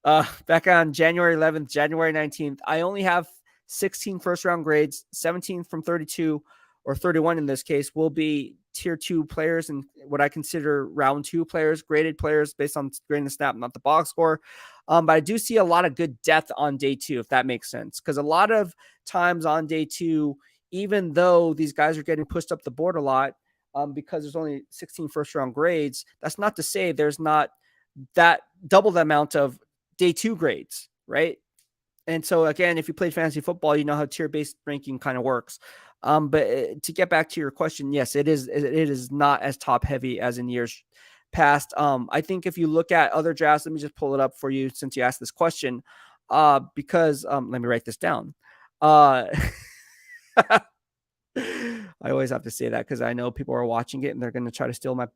back on January 11th, January 19th. I only have 16 first round grades, 17 from 32 or 31 in this case will be tier 2 players and what I consider round 2 players, graded players based on grading the snap, not the box score. But I do see a lot of good depth on day 2, if that makes sense. Because a lot of times on day 2, even though these guys are getting pushed up the board a lot because there's only 16 first round grades, that's not to say there's not that double the amount of day 2 grades, right? And so again, if you played fantasy football, you know how tier-based ranking kind of works. But to get back to your question, yes, it is not as top heavy as in years past. I think if you look at other drafts, let me just pull it up for you since you asked this question. Because let me write this down. I always have to say that because I know people are watching it and they're going to try to steal my.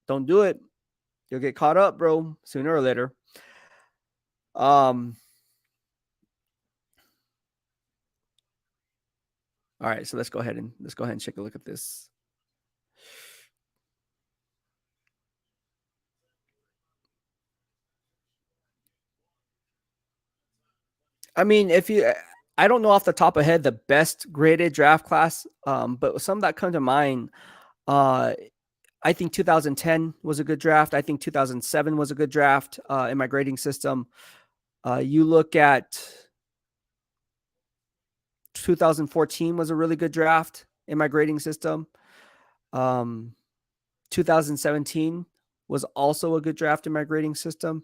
Don't do it. You'll get caught up, bro, sooner or later. All right, so let's go ahead and take a look at this. I mean, I don't know off the top of head the best graded draft class, but some that come to mind. I think 2010 was a good draft. I think 2007 was a good draft in my grading system. You look at 2014 was a really good draft in my grading system. 2017 was also a good draft in my grading system.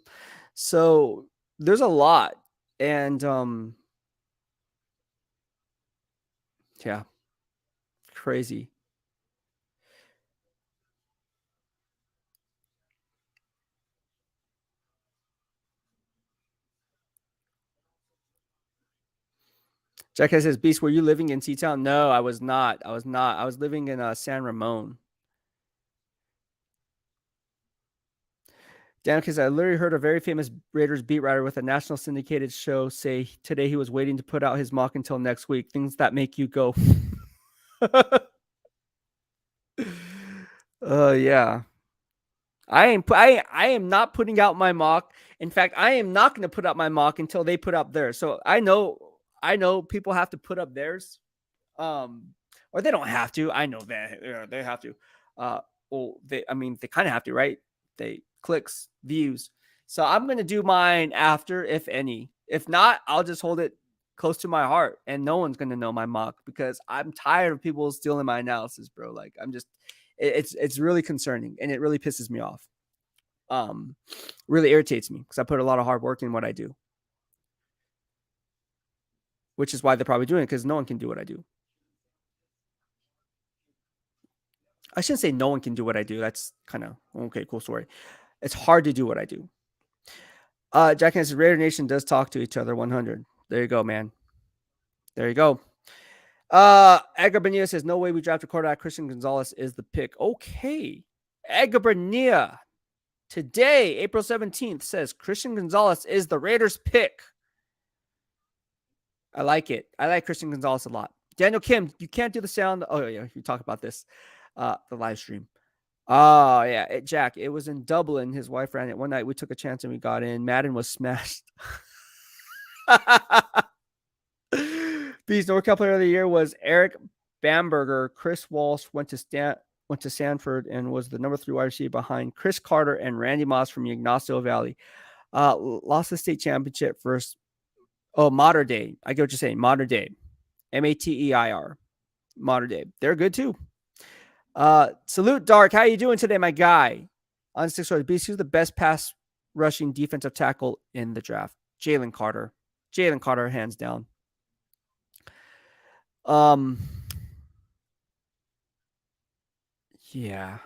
So there's a lot. And yeah, crazy. Jackass says, Beast, were you living in T-Town? No, I was not. I was living in San Ramon. Dan, because I literally heard a very famous Raiders beat writer with a national syndicated show say today he was waiting to put out his mock until next week. Things that make you go. Yeah. I am not putting out my mock. In fact, I am not going to put up my mock until they put up theirs. So I know people have to put up theirs. Or they don't have to. I know that they have to. Well, they kind of have to, right? They clicks, views. So I'm going to do mine after, if any. If not, I'll just hold it close to my heart and no one's going to know my mock because I'm tired of people stealing my analysis, bro. Like it's really concerning and it really pisses me off. Really irritates me because I put a lot of hard work in what I do, which is why they're probably doing it because no one can do what I do. I shouldn't say no one can do what I do. That's kind of okay, cool story. It's hard to do what I do. Jack says Raider Nation does talk to each other 100. There you go, man. There you go. Edgar Bonilla says, no way we drafted quarterback. Christian Gonzalez is the pick. Okay. Edgar Bonilla today, April 17th, says Christian Gonzalez is the Raiders pick. I like it. I like Christian Gonzalez a lot. Daniel Kim, you can't do the sound. Oh, yeah. You talk about this, the live stream. Oh, yeah. Jack, it was in Dublin. His wife ran it. One night we took a chance and we got in. Madden was smashed. Beast NorCal Player of the Year was Eric Bamberger. Chris Walsh went to Sanford and was the number 3 wide receiver behind Chris Carter and Randy Moss from Ignacio Valley. Lost the state championship first. Oh, Mater Day. I get what you're saying. Mater Day. Mateir. Mater Day. They're good too. Salute Dark. How you doing today, my guy? On 6 rows, Beast, who's the best pass rushing defensive tackle in the draft? Jalen Carter. Jalen Carter, hands down. Yeah.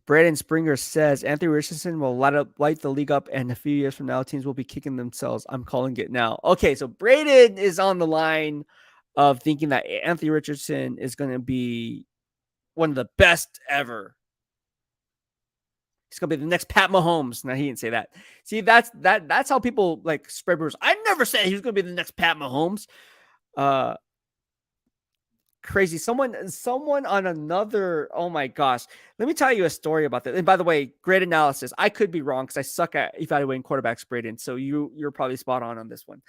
Braden Springer says Anthony Richardson will light the league up, and a few years from now, teams will be kicking themselves. I'm calling it now. Okay, so Braden is on the line of thinking that Anthony Richardson is going to be one of the best ever. He's going to be the next Pat Mahomes. No, he didn't say that. See, that's how people like spread rumors. I never said he was going to be the next Pat Mahomes. Crazy. Someone on another. Oh my gosh. Let me tell you a story about that. And by the way, great analysis. I could be wrong because I suck at evaluating quarterbacks, Braden. So you're probably spot on this one.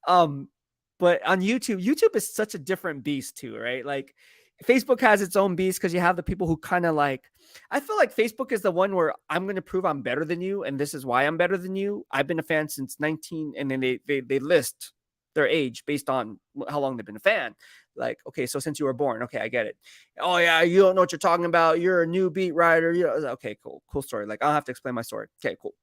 But on YouTube is such a different beast too, right? Like Facebook has its own beast because you have the people who kind of like, I feel like Facebook is the one where I'm going to prove I'm better than you. And this is why I'm better than you. I've been a fan since 19. And then they list their age based on how long they've been a fan. Like, okay, so since you were born, okay, I get it. Oh yeah, you don't know what you're talking about. You're a new beat writer. Okay, cool story. Like, I don't have to explain my story. Okay, cool.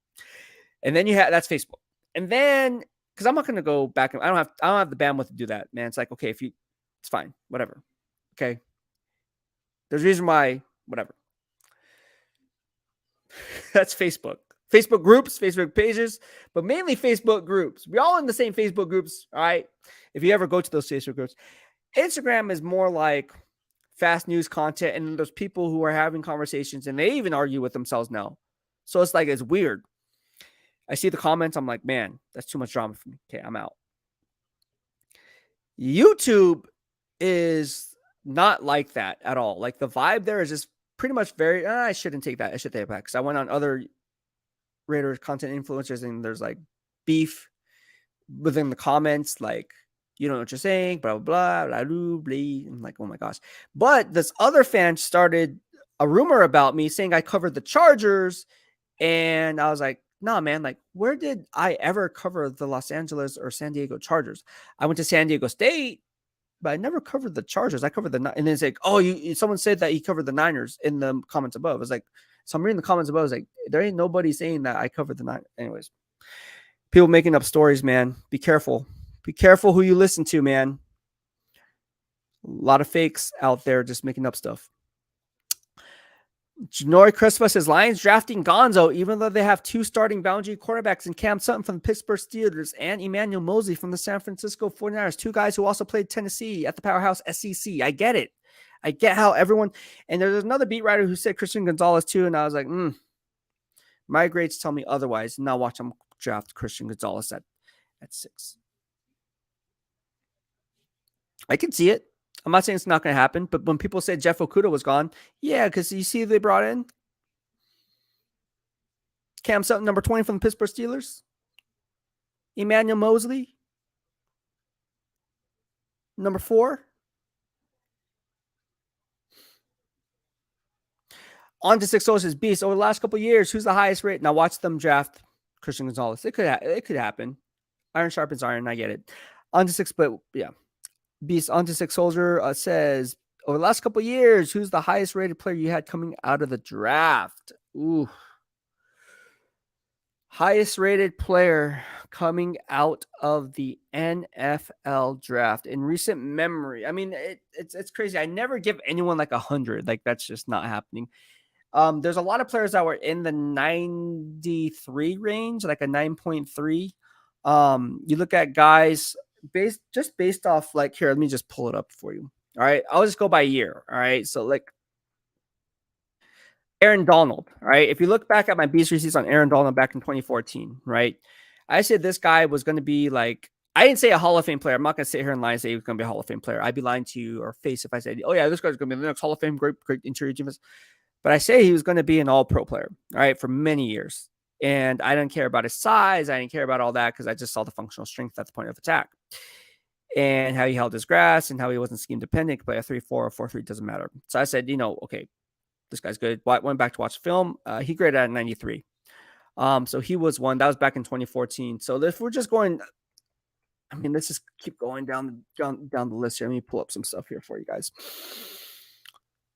And then that's Facebook. And then, because I'm not going to go back. I don't have the bandwidth to do that, man. It's like, okay, it's fine, whatever. Okay, there's a reason why, whatever. That's Facebook. Facebook groups, Facebook pages, but mainly Facebook groups. We're all in the same Facebook groups, all right? If you ever go to those Facebook groups. Instagram is more like fast news content, and there's people who are having conversations, and they even argue with themselves now. So it's like, it's weird. I see the comments. I'm like, man, that's too much drama for me. Okay, I'm out. YouTube is not like that at all. Like the vibe there is just pretty much very, I shouldn't take that. I should take it back because I went on other Raiders content influencers and there's like beef within the comments. Like, you don't know what you're saying, blah, blah, blah, blah, blah. I'm like, oh my gosh. But this other fan started a rumor about me saying I covered the Chargers. And I was like, nah, man, like, where did I ever cover the Los Angeles or San Diego Chargers? I went to San Diego State, but I never covered the Chargers. I covered and then it's like, oh, someone said that he covered the Niners in the comments above. I was like, so I'm reading the comments above. I was like, there ain't nobody saying that I covered the Niners. Anyways, people making up stories, man. Be careful. Be careful who you listen to, man. A lot of fakes out there just making up stuff. Janori Christmas says Lions drafting Gonzo, even though they have 2 starting boundary quarterbacks in Cam Sutton from the Pittsburgh Steelers and Emmanuel Mosley from the San Francisco 49ers, 2 guys who also played Tennessee at the powerhouse SEC. I get it. I get how everyone, and there's another beat writer who said Christian Gonzalez too, and I was like, my grades tell me otherwise. Now watch them draft Christian Gonzalez at 6. I can see it. I'm not saying it's not going to happen, but when people said Jeff Okudah was gone, yeah, because you see they brought in Cam Sutton, number 20 from the Pittsburgh Steelers, Emmanuel Mosley, number 4. On to 6 sources, Beast. Over the last couple of years, who's the highest rate? Now watch them draft Christian Gonzalez. It could happen. Iron sharpens iron. I get it. On to 6, but yeah. Beast on to 6 soldier says over the last couple of years, who's the highest rated player you had coming out of the draft? Ooh. Highest rated player coming out of the NFL draft in recent memory. I mean, it's crazy. I never give anyone like 100. Like that's just not happening. There's a lot of players that were in the 93 range, like a 9.3. You look at guys based off like here. Let me just pull it up for you. All right, I'll just go by year. All right, so like Aaron Donald. All right, if you look back at my beast receipts on Aaron Donald back in 2014, right, I said this guy was going to be like. I didn't say a Hall of Fame player. I'm not going to sit here and lie and say he was going to be a Hall of Fame player. I'd be lying to you or face if I said, "Oh yeah, this guy's going to be the next Hall of Fame, great interior defense." But I say he was going to be an all-pro player, all right, for many years. And I didn't care about his size. I didn't care about all that because I just saw the functional strength at the point of attack and how he held his grass and how he wasn't scheme dependent. Could play a 3-4 or 4-3, doesn't matter. So I said, okay, this guy's good. Went back to watch film. He graded at 93. So he was one. That was back in 2014. So if we're just going, I mean, let's just keep going down the list here. Let me pull up some stuff here for you guys.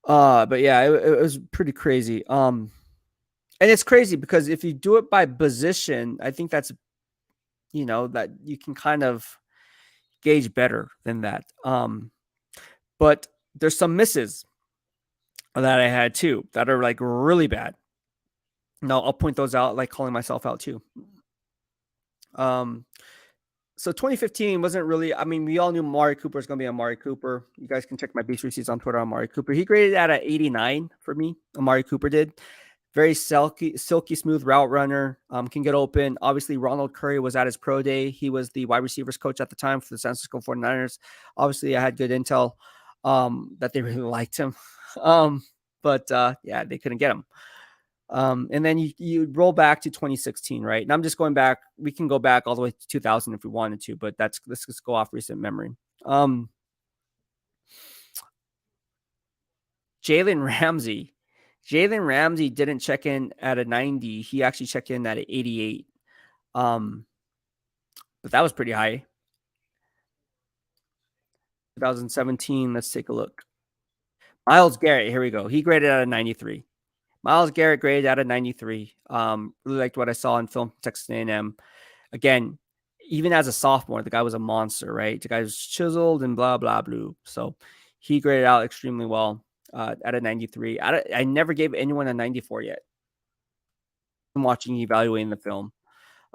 But yeah, it was pretty crazy. And it's crazy because if you do it by position, I think that's that you can kind of gauge better than that. But there's some misses that I had too that are like really bad. No, I'll point those out, like calling myself out too. So 2015 wasn't really, I mean, we all knew Amari Cooper is going to be Amari Cooper. You guys can check my beast receipts on Twitter on Amari Cooper. He graded at an 89 for me. Amari Cooper did. Very silky, smooth route runner. Can get open. Obviously, Ronald Curry was at his pro day. He was the wide receivers coach at the time for the San Francisco 49ers. Obviously, I had good intel that they really liked him. But yeah, they couldn't get him. And then you roll back to 2016, right? And I'm just going back. We can go back all the way to 2000 if we wanted to, but let's just go off recent memory. Jalen Ramsey. Jalen Ramsey didn't check in at a 90. He actually checked in at an 88. But that was pretty high. 2017. Let's take a look. Myles Garrett. Here we go. He graded out a 93. Myles Garrett graded out a 93. Really liked what I saw in film from Texas A&M. Again, even as a sophomore, the guy was a monster, right? The guy was chiseled and blah, blah, blah. So he graded out extremely well at a 93. I never gave anyone a 94 yet. I'm watching, evaluating the film.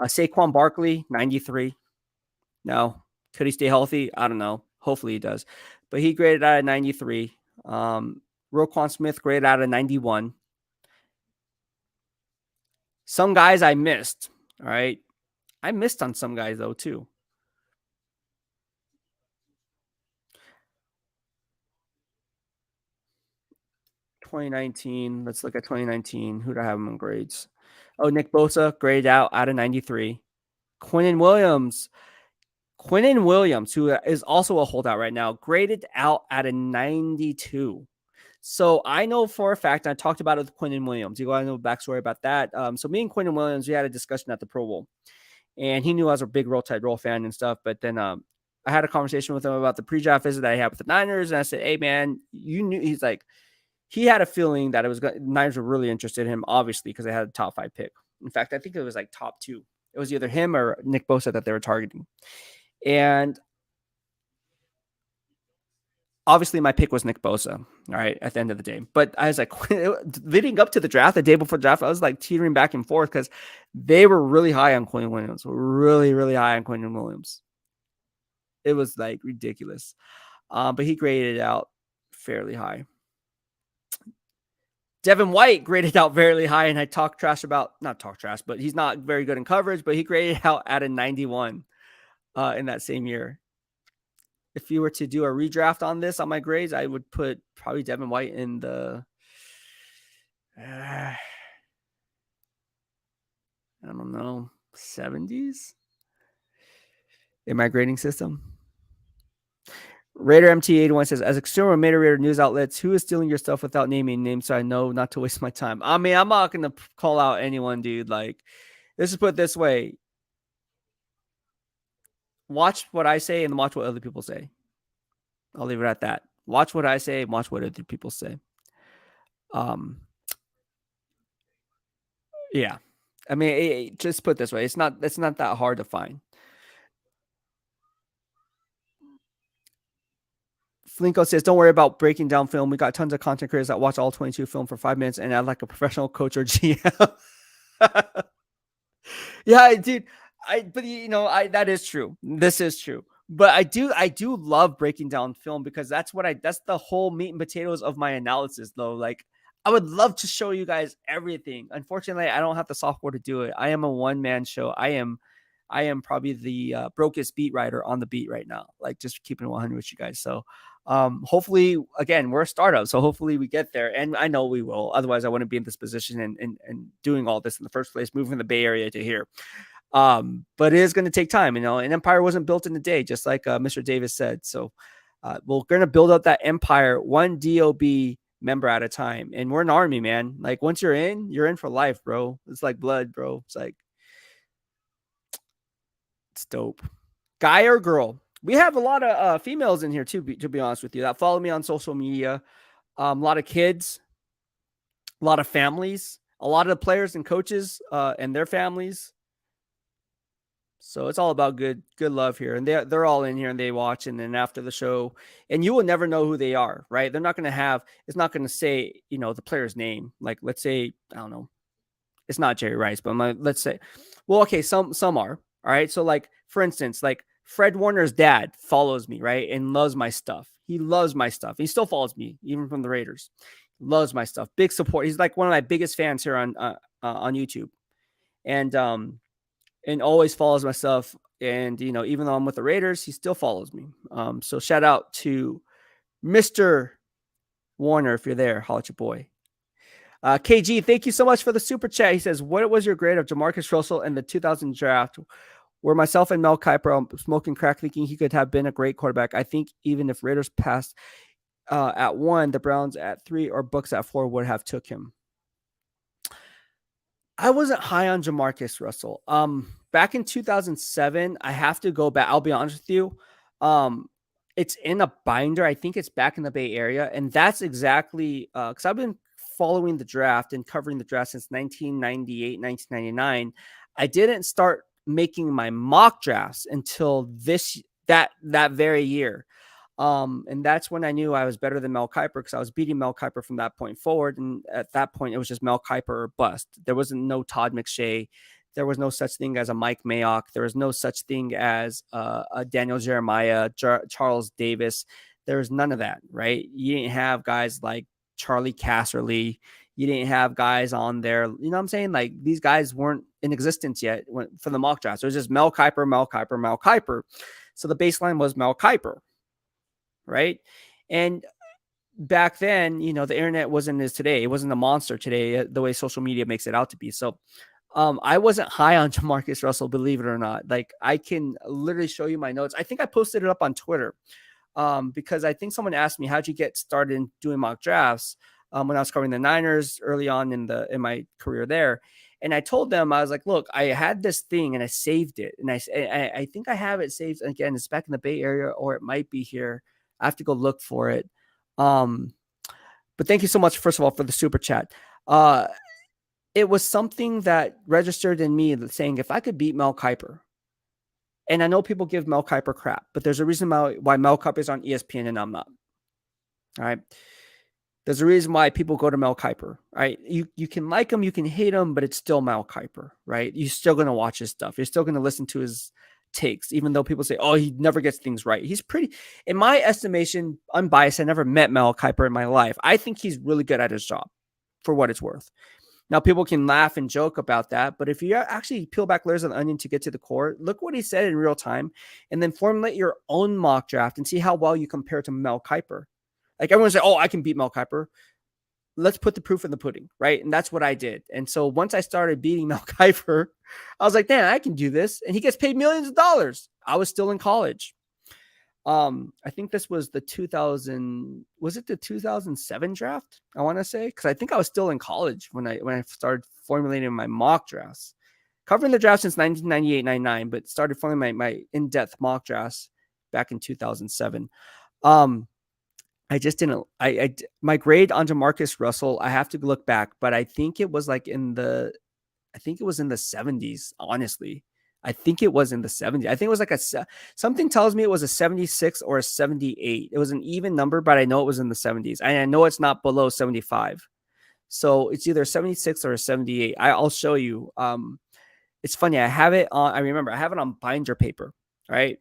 Saquon Barkley, 93. No. Could he stay healthy? I don't know. Hopefully he does. But he graded out a 93. Roquan Smith graded out a 91. Some guys I missed. All right. I missed on some guys, though, too. (2019). Let's look at 2019. Who do I have in grades? Oh, Nick Bosa graded out of 93. Quinnen Williams, who is also a holdout right now, graded out at a 92. So I know for a fact, I talked about it with Quinnen Williams. You got to know the backstory about that. So me and Quinnen Williams, we had a discussion at the Pro Bowl. And he knew I was a big Roll Tide Roll fan and stuff. But then I had a conversation with him about the pre-draft visit that I had with the Niners. And I said, hey, man, you knew. He's like, he had a feeling that the Niners were really interested in him, obviously, because they had a top 5 pick. In fact, I think it was like top 2. It was either him or Nick Bosa that they were targeting. And obviously my pick was Nick Bosa, all right, at the end of the day. But I was like, leading up to the draft, the day before the draft, I was like teetering back and forth because they were really high on Quinnen Williams. Really, really high on Quinnen Williams. It was like ridiculous. But he graded it out fairly high. Devin White graded out fairly high, and I not talk trash, but he's not very good in coverage, but he graded out at a 91 in that same year. If you were to do a redraft on this, on my grades, I would put probably Devin White in the, I don't know, 70s in my grading system. Raider MT81 says, as external Raider news outlets, who is stealing your stuff without naming names so I know not to waste my time? I mean, I'm not going to call out anyone, dude. Like, let's just put it this way. Watch what I say and watch what other people say. I'll leave it at that. Watch what I say and watch what other people say. Yeah. I mean, just put it this way. It's not that hard to find. Flinko says, don't worry about breaking down film. We got tons of content creators that watch all 22 film for 5 minutes and add like a professional coach or GM. Yeah, dude. But that is true. This is true. But I do love breaking down film because that's the whole meat and potatoes of my analysis though. Like I would love to show you guys everything. Unfortunately, I don't have the software to do it. I am a one-man show. I am probably the brokest beat writer on the beat right now. Like just keeping it 100 with you guys. So hopefully again, we're a startup. So hopefully we get there. And I know we will. Otherwise I wouldn't be in this position and doing all this in the first place, moving from the Bay Area to here. But it is going to take time, you know, an empire wasn't built in a day, just like Mr. Davis said. So we're going to build up that empire one DOB member at a time. And we're an army, man. Like once you're in for life, bro. It's like blood, bro. It's like, it's dope. Guy or girl? We have a lot of females in here too, to be honest with you, that follow me on social media. A lot of kids, a lot of families, a lot of the players and coaches and their families. So it's all about good love here, and they're all in here and they watch, and then after the show, and you will never know who they are, right? They're not going to have. It's not going to say the player's name. Like let's say I don't know, it's not Jerry Rice, but let's say, well, okay, some are. All right, so like for instance, like Fred Warner's dad follows me, right, and loves my stuff. He loves my stuff. He still follows me even from the Raiders. Loves my stuff. Big support. He's like one of my biggest fans here on YouTube, and always follows my stuff. And, even though I'm with the Raiders, he still follows me. So shout out to Mr. Warner. If you're there, holla at your boy. KG, thank you so much for the super chat. He says, what was your grade of Jamarcus Russell in the 2000 draft? Where myself and Mel Kiper smoking crack thinking he could have been a great quarterback. I think even if Raiders passed at 1, the Browns at 3, or Bucks at 4 would have took him. I wasn't high on Jamarcus Russell. Back in 2007, I have to go back. I'll be honest with you. It's in a binder. I think it's back in the Bay Area. And that's exactly because I've been following the draft and covering the draft since 1998, 1999. I didn't start making my mock drafts until that very year. And that's when I knew I was better than Mel Kiper, because I was beating Mel Kiper from that point forward. And at that point, it was just Mel Kiper or bust. There wasn't no Todd McShay. There was no such thing as a Mike Mayock. There was no such thing as a Daniel Jeremiah, Charles Davis. There was none of that, right? You didn't have guys like Charlie Casserly. You didn't have guys on there. You know what I'm saying? Like these guys weren't in existence yet for the mock draft. So it was just Mel Kiper, Mel Kiper, Mel Kiper. So the baseline was Mel Kiper. Right. And back then, the internet wasn't as today. It wasn't a monster today, the way social media makes it out to be. So I wasn't high on Jamarcus Russell, believe it or not. Like I can literally show you my notes. I think I posted it up on Twitter because I think someone asked me, how'd you get started in doing mock drafts when I was covering the Niners early on in my career there. And I told them, I was like, look, I had this thing and I saved it. And I think I have it saved. Again, it's back in the Bay Area, or it might be here. I have to go look for it. But thank you so much, first of all, for the super chat. It was something that registered in me saying, if I could beat Mel Kiper, and I know people give Mel Kiper crap, but there's a reason why Mel Kiper is on ESPN and I'm not. All right. There's a reason why people go to Mel Kiper, right? You can like him, you can hate him, but it's still Mel Kiper, right? You're still going to watch his stuff. You're still going to listen to his takes, even though people say, oh, he never gets things right. He's pretty, in my estimation, unbiased. I never met Mel Kiper in my life. I think he's really good at his job for what it's worth. Now, people can laugh and joke about that, but if you actually peel back layers of the onion to get to the core, look what he said in real time, and then formulate your own mock draft and see how well you compare to Mel Kiper. Like everyone say, oh, I can beat Mel Kiper. Let's put the proof in the pudding, right? And that's what I did. And so once I started beating Mel Kiper, I was like, man, I can do this. And he gets paid millions of dollars. I was still in college. I think this was the 2007 draft? I want to say, because I think I was still in college when I started formulating my mock drafts. Covering the draft since 1998, 99, but started formulating my in-depth mock drafts back in 2007. I just didn't. My grade on Jamarcus Russell, I have to look back, but I think it was like in the 70s. Honestly, I think it was in the 70s. I think it was like something tells me it was a 76 or a 78. It was an even number, but I know it was in the 70s. And I know it's not below 75. So it's either 76 or a 78. I'll show you. It's funny. I have it on. I remember I have it on binder paper, right?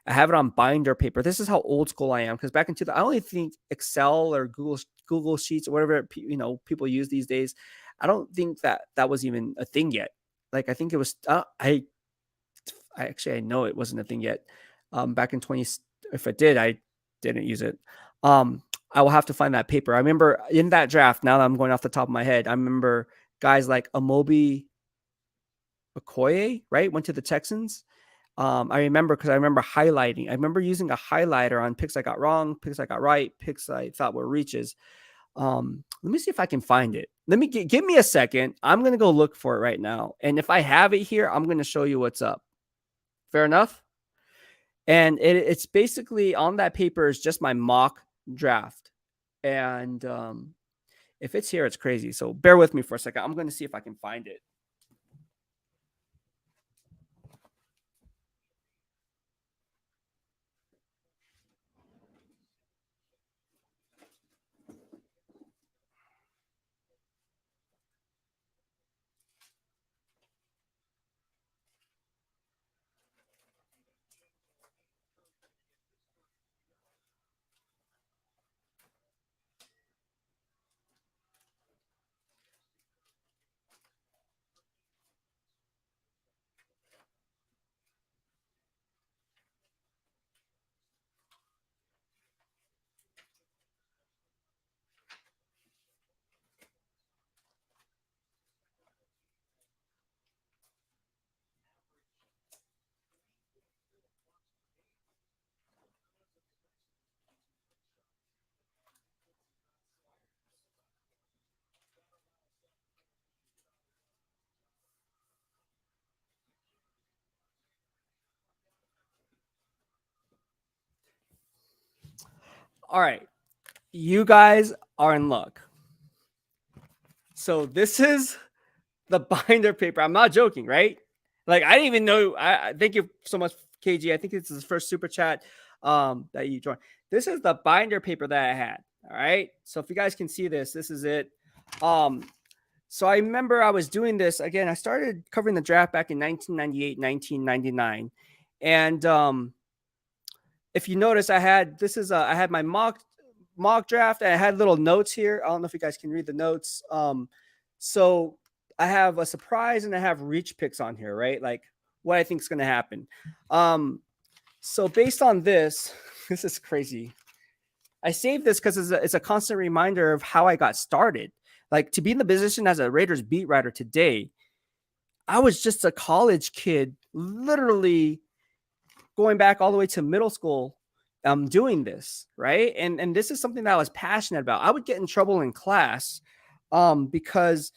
I have it on binder paper. This is how old school I am, because back in I only think Excel or Google Sheets or whatever people use these days. I don't think that was even a thing yet. Like I think it was. I know it wasn't a thing yet. Back in 20, if it did, I didn't use it. I will have to find that paper. I remember in that draft. Now that I'm going off the top of my head, I remember guys like Amobi Okoye, right, went to the Texans. I remember because I remember highlighting. I remember using a highlighter on picks I got wrong, picks I got right, picks I thought were reaches. Let me see if I can find it. Give me a second. I'm gonna go look for it right now, and if I have it here, I'm gonna show you what's up. Fair enough. And it's basically on that paper is just my mock draft, and if it's here, it's crazy. So bear with me for a second. I'm going to see if I can find it. All right, you guys are in luck. So this is the binder paper. I'm not joking, right? Like I didn't even know. I thank you so much, KG. I think this is the first super chat that you joined. This is the binder paper that I had. All right. So if you guys can see this, this is it. So I remember I was doing this again. I started covering the draft back in 1998, 1999, and if you notice, I had I had my mock draft. And I had little notes here. I don't know if you guys can read the notes. So I have a surprise and I have reach picks on here, right? Like what I think is going to happen. So based on this, this is crazy. I saved this because it's a constant reminder of how I got started. Like to be in the position as a Raiders beat writer today, I was just a college kid, literally going back all the way to middle school, doing this, right? And this is something that I was passionate about. I would get in trouble in class because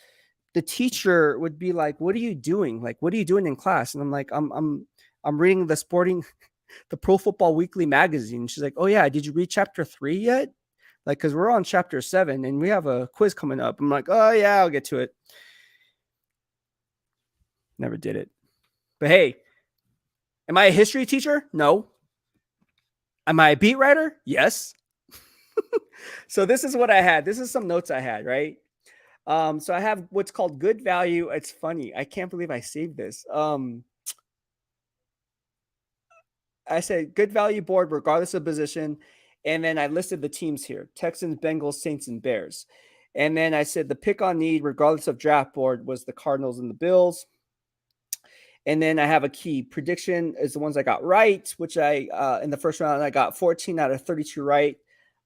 the teacher would be like, "What are you doing? Like, what are you doing in class?" And I'm like, I'm reading the Pro Football Weekly magazine." She's like, "Oh yeah, did you read chapter 3 yet? Like, because we're on chapter 7 and we have a quiz coming up." I'm like, "Oh yeah, I'll get to it." Never did it. But hey, am I a history teacher? No. Am I a beat writer? Yes. So this is what I had. This is some notes I had, right? So I have what's called good value. It's funny. I can't believe I saved this. I said good value board regardless of position. And then I listed the teams here: Texans, Bengals, Saints, and Bears. And then I said the pick on need, regardless of draft board, was the Cardinals and the Bills. And then I have a key prediction is the ones I got right, which I in the first round I got 14 out of 32 right,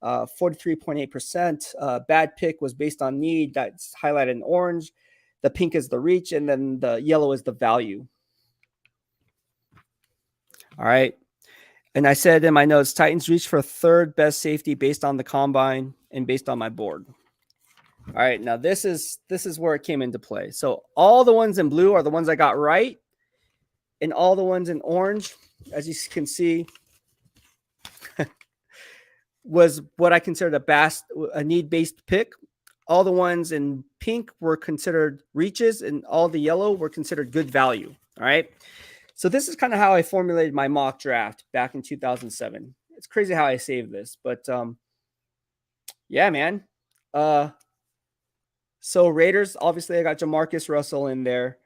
43.8%. Bad pick was based on need. That's highlighted in orange. The pink is the reach, and then the yellow is the value. All right. And I said in my notes, Titans reach for third best safety based on the combine and based on my board. All right. Now this is where it came into play. So all the ones in blue are the ones I got right. And all the ones in orange, as you can see, was what I considered a need-based pick. All the ones in pink were considered reaches, and all the yellow were considered good value. All right. So this is kind of how I formulated my mock draft back in 2007. It's crazy how I saved this, but yeah, man. So Raiders, obviously, I got Jamarcus Russell in there.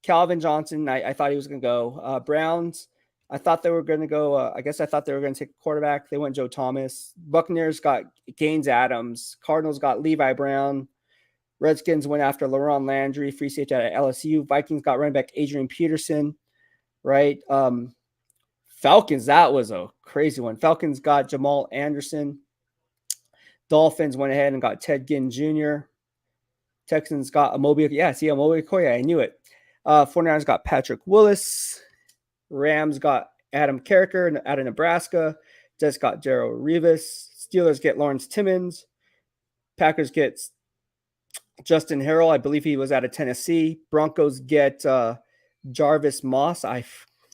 Calvin Johnson, I thought he was going to go. Browns, I thought they were going to go. I guess I thought they were going to take a quarterback. They went Joe Thomas. Buccaneers got Gaines Adams. Cardinals got Levi Brown. Redskins went after LaRon Landry, free safety out of LSU. Vikings got running back Adrian Peterson, right? Falcons, that was a crazy one. Falcons got Jamal Anderson. Dolphins went ahead and got Ted Ginn Jr. Texans got Amobi. Yeah, see, Amobi Koya. I knew it. 49ers got Patrick Willis. Rams got Adam Carricker out of Nebraska. Jets got Darrell Rivas. Steelers get Lawrence Timmons. Packers get Justin Harrell. I believe he was out of Tennessee. Broncos get Jarvis Moss.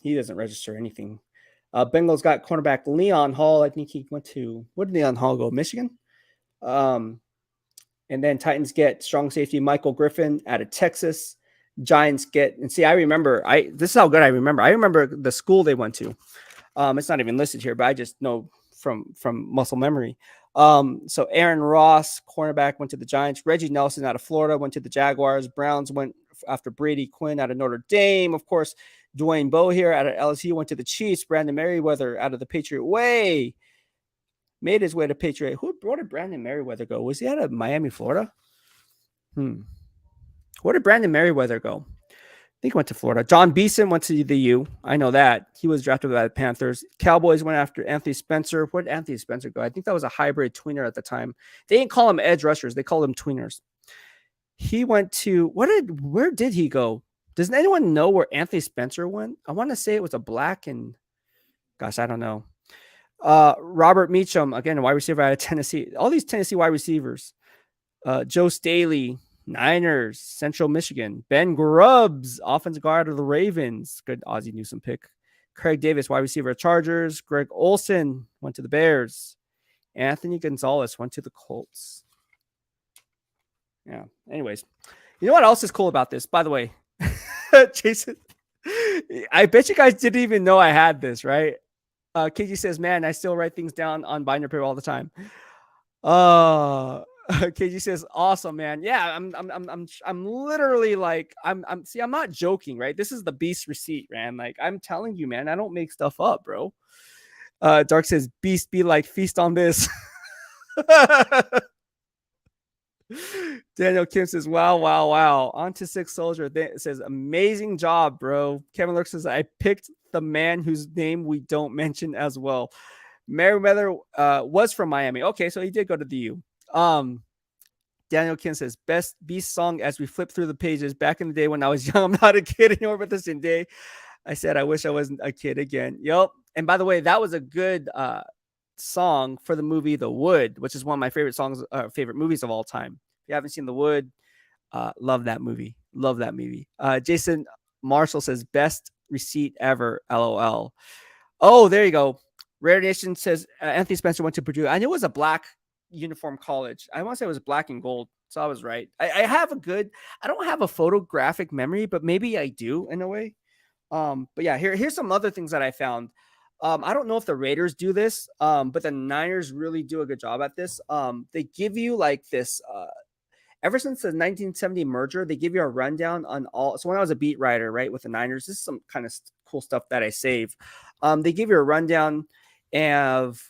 He doesn't register anything. Bengals got cornerback Leon Hall. I think he went to, where did Leon Hall go? Michigan? And then Titans get strong safety Michael Griffin out of Texas. Giants get, and see, I remember, this is how good I remember. I remember the school they went to. It's not even listed here, but I just know from muscle memory. So Aaron Ross, cornerback, went to the Giants. Reggie Nelson out of Florida went to the Jaguars. Browns went after Brady Quinn out of Notre Dame. Of course, Dwayne Bowe here out of LSU went to the Chiefs. Brandon Merriweather out of the Patriot Way made his way to Patriot. Where did Brandon Merriweather go? Was he out of Miami, Florida? Where did Brandon Merriweather go? I think he went to Florida. John Beeson went to the U. I know that. He was drafted by the Panthers. Cowboys went after Anthony Spencer. Where did Anthony Spencer go? I think that was a hybrid tweener at the time. They didn't call him edge rushers. They called him tweeners. He went to, where did he go? Does anyone know where Anthony Spencer went? I want to say it was a black and, gosh, I don't know. Robert Meacham, again, a wide receiver out of Tennessee. All these Tennessee wide receivers. Joe Staley, Niners, Central Michigan. Ben Grubbs, offensive guard of the Ravens. Good Ozzie Newsome pick. Craig Davis, wide receiver of Chargers. Greg Olsen went to the Bears. Anthony Gonzalez went to the Colts. Yeah. Anyways, you know what else is cool about this? By the way, Jason, I bet you guys didn't even know I had this, right? KG says, man, I still write things down on binder paper all the time. KG says, awesome, man. Yeah, I'm literally like, I'm not joking, right? This is the Beast receipt, man. Like, I'm telling you, man, I don't make stuff up, bro. Dark says, Beast be like, feast on this. Daniel Kim says, wow. On to Six Soldier. It says, amazing job, bro. Kevin Lurk says, I picked the man whose name we don't mention as well. Merriweather was from Miami. Okay, so he did go to the U. Daniel Kim says, best Beast song as we flip through the pages. Back in the day when I was young, I'm not a kid anymore, but this day I said, I wish I wasn't a kid again. Yep. And by the way, that was a good song for the movie The Wood, which is one of my favorite songs, favorite movies of all time. If you haven't seen The Wood, love that movie. Jason Marshall says, best receipt ever, LOL. Oh, there you go. Rare Nation says, Anthony Spencer went to Purdue. I knew it was a black uniform college. I want to say it was black and gold, so I was right. I don't have a photographic memory, but maybe I do in a way. But yeah, here's some other things that I found. I don't know if the Raiders do this, but the Niners really do a good job at this. They give you like this, ever since the 1970 merger, they give you a rundown on all. So when I was a beat writer, right, with the Niners, this is some kind of cool stuff that I save. They give you a rundown of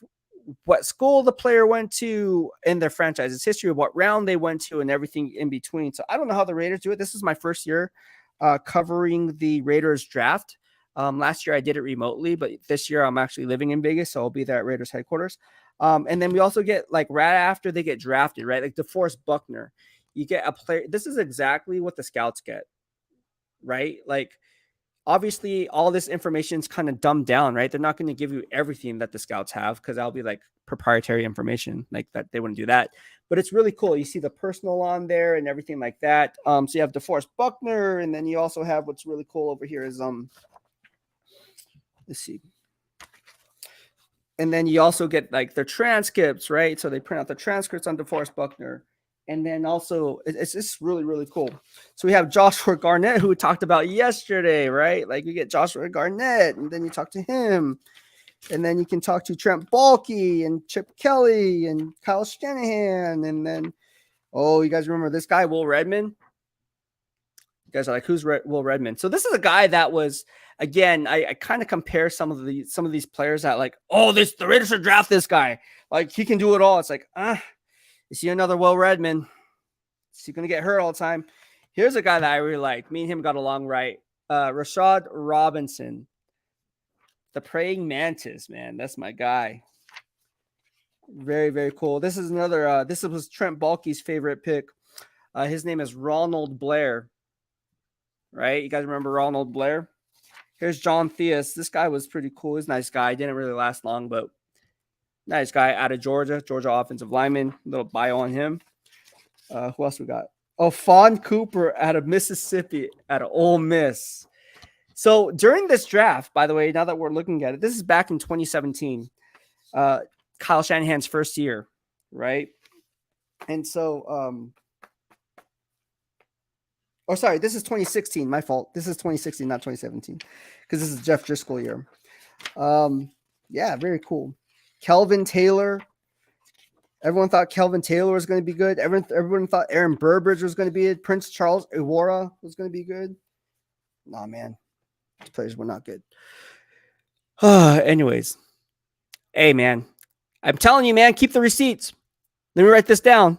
what school the player went to in their franchise's history, what round they went to, and everything in between. So I don't know how the Raiders do it. This is my first year covering the Raiders draft. Last year I did it remotely, but this year I'm actually living in Vegas, so I'll be there at Raiders headquarters. And then we also get, like, right after they get drafted, right? Like DeForest Buckner, you get a player. This is exactly what the scouts get, right? Like, obviously all this information is kind of dumbed down, right? They're not going to give you everything that the scouts have, because that'll be like proprietary information, like that. They wouldn't do that, but it's really cool. You see the personal on there and everything like that. So you have DeForest Buckner, and then you also have, what's really cool over here is, let's see. And then you also get like their transcripts, right? So they print out the transcripts on DeForest Buckner. And then also, it's just really, really cool. So we have Joshua Garnett, who we talked about yesterday, right? Like, you get Joshua Garnett, and then you talk to him. And then you can talk to Trent Baalke and Chip Kelly and Kyle Shanahan. And then, oh, you guys remember this guy, Will Redmond? You guys are like, who's Will Redmond? So this is a guy that was, again, I kind of compare some of these players that like, oh, the Raiders should draft this guy. Like, he can do it all. It's like, is he another Will Redmond? Is he going to get hurt all the time? Here's a guy that I really like. Me and him got along right. Rashad Robinson, the praying mantis, man. That's my guy. Very, very cool. This is another, this was Trent Baalke's favorite pick. His name is Ronald Blair. Right? You guys remember Ronald Blair? Here's John Theus. This guy was pretty cool. He's a nice guy. Didn't really last long, but nice guy out of Georgia offensive lineman. Little bio on him. Who else we got? Oh, Fawn Cooper out of Mississippi, out of Ole Miss. So during this draft, by the way, now that we're looking at it, this is back in 2017. Kyle Shanahan's first year, right? And so, this is 2016. My fault. This is 2016, not 2017, because this is Jeff Driscoll year. Yeah, very cool. Kelvin Taylor. Everyone thought Kelvin Taylor was going to be good. Everyone thought Aaron Burbridge was going to be good. Prince Charles Iwara was going to be good. Nah, man. These players were not good. Anyways. Hey, man. I'm telling you, man, keep the receipts. Let me write this down.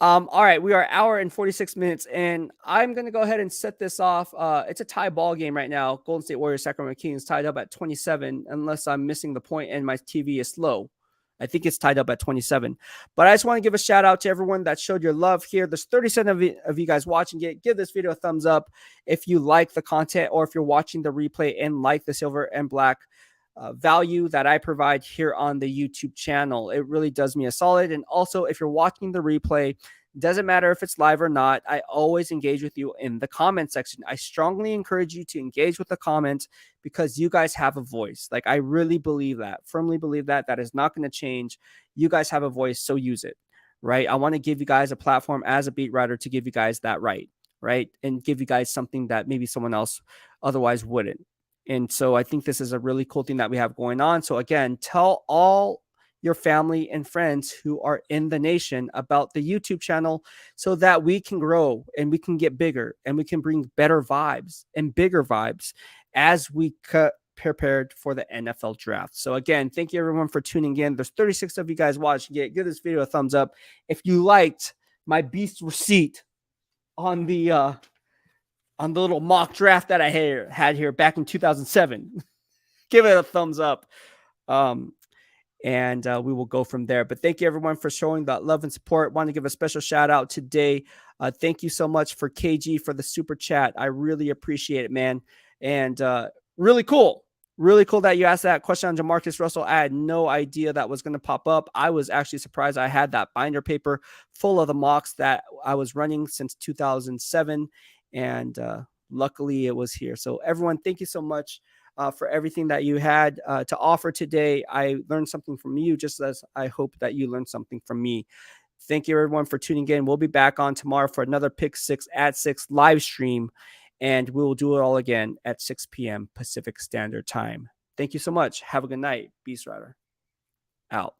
All right, we are an hour and 46 minutes, and I'm going to go ahead and set this off. It's a tie ball game right now. Golden State Warriors, Sacramento Kings tied up at 27, unless I'm missing the point and my TV is slow. I think it's tied up at 27. But I just want to give a shout out to everyone that showed your love here. There's 37 of you guys watching it. Give this video a thumbs up if you like the content, or if you're watching the replay and like the silver and black value that I provide here on the YouTube channel. It really does me a solid. And also, if you're watching the replay, doesn't matter if it's live or not, I always engage with you in the comment section. I strongly encourage you to engage with the comments, because you guys have a voice. Like, I really believe that, firmly believe that. That is not going to change. You guys have a voice, so use it, right? I want to give you guys a platform as a beat writer to give you guys that right? And give you guys something that maybe someone else otherwise wouldn't. And so I think this is a really cool thing that we have going on. So again, tell all your family and friends who are in the nation about the YouTube channel, so that we can grow and we can get bigger and we can bring better vibes and bigger vibes as we prepared for the NFL draft. So again, thank you everyone for tuning in. There's 36 of you guys watching it. Give this video a thumbs up if you liked my beast receipt on the little mock draft that I had here back in 2007. Give it a thumbs up. And we will go from there. But thank you everyone for showing that love and support. Want to give a special shout out today. Thank you so much for KG for the super chat. I really appreciate it, man. And really cool that you asked that question on Jamarcus Russell. I had no idea that was going to pop up. I was actually surprised. I had that binder paper full of the mocks that I was running since 2007. And luckily it was here. So everyone, thank you so much for everything that you had to offer today. I learned something from you, just as I hope that you learned something from me. Thank you everyone for tuning in. We'll be back on tomorrow for another Pick 6 at 6 live stream, and we will do it all again at 6 p.m. Pacific Standard Time. Thank you so much. Have a good night. BEASTwriter out.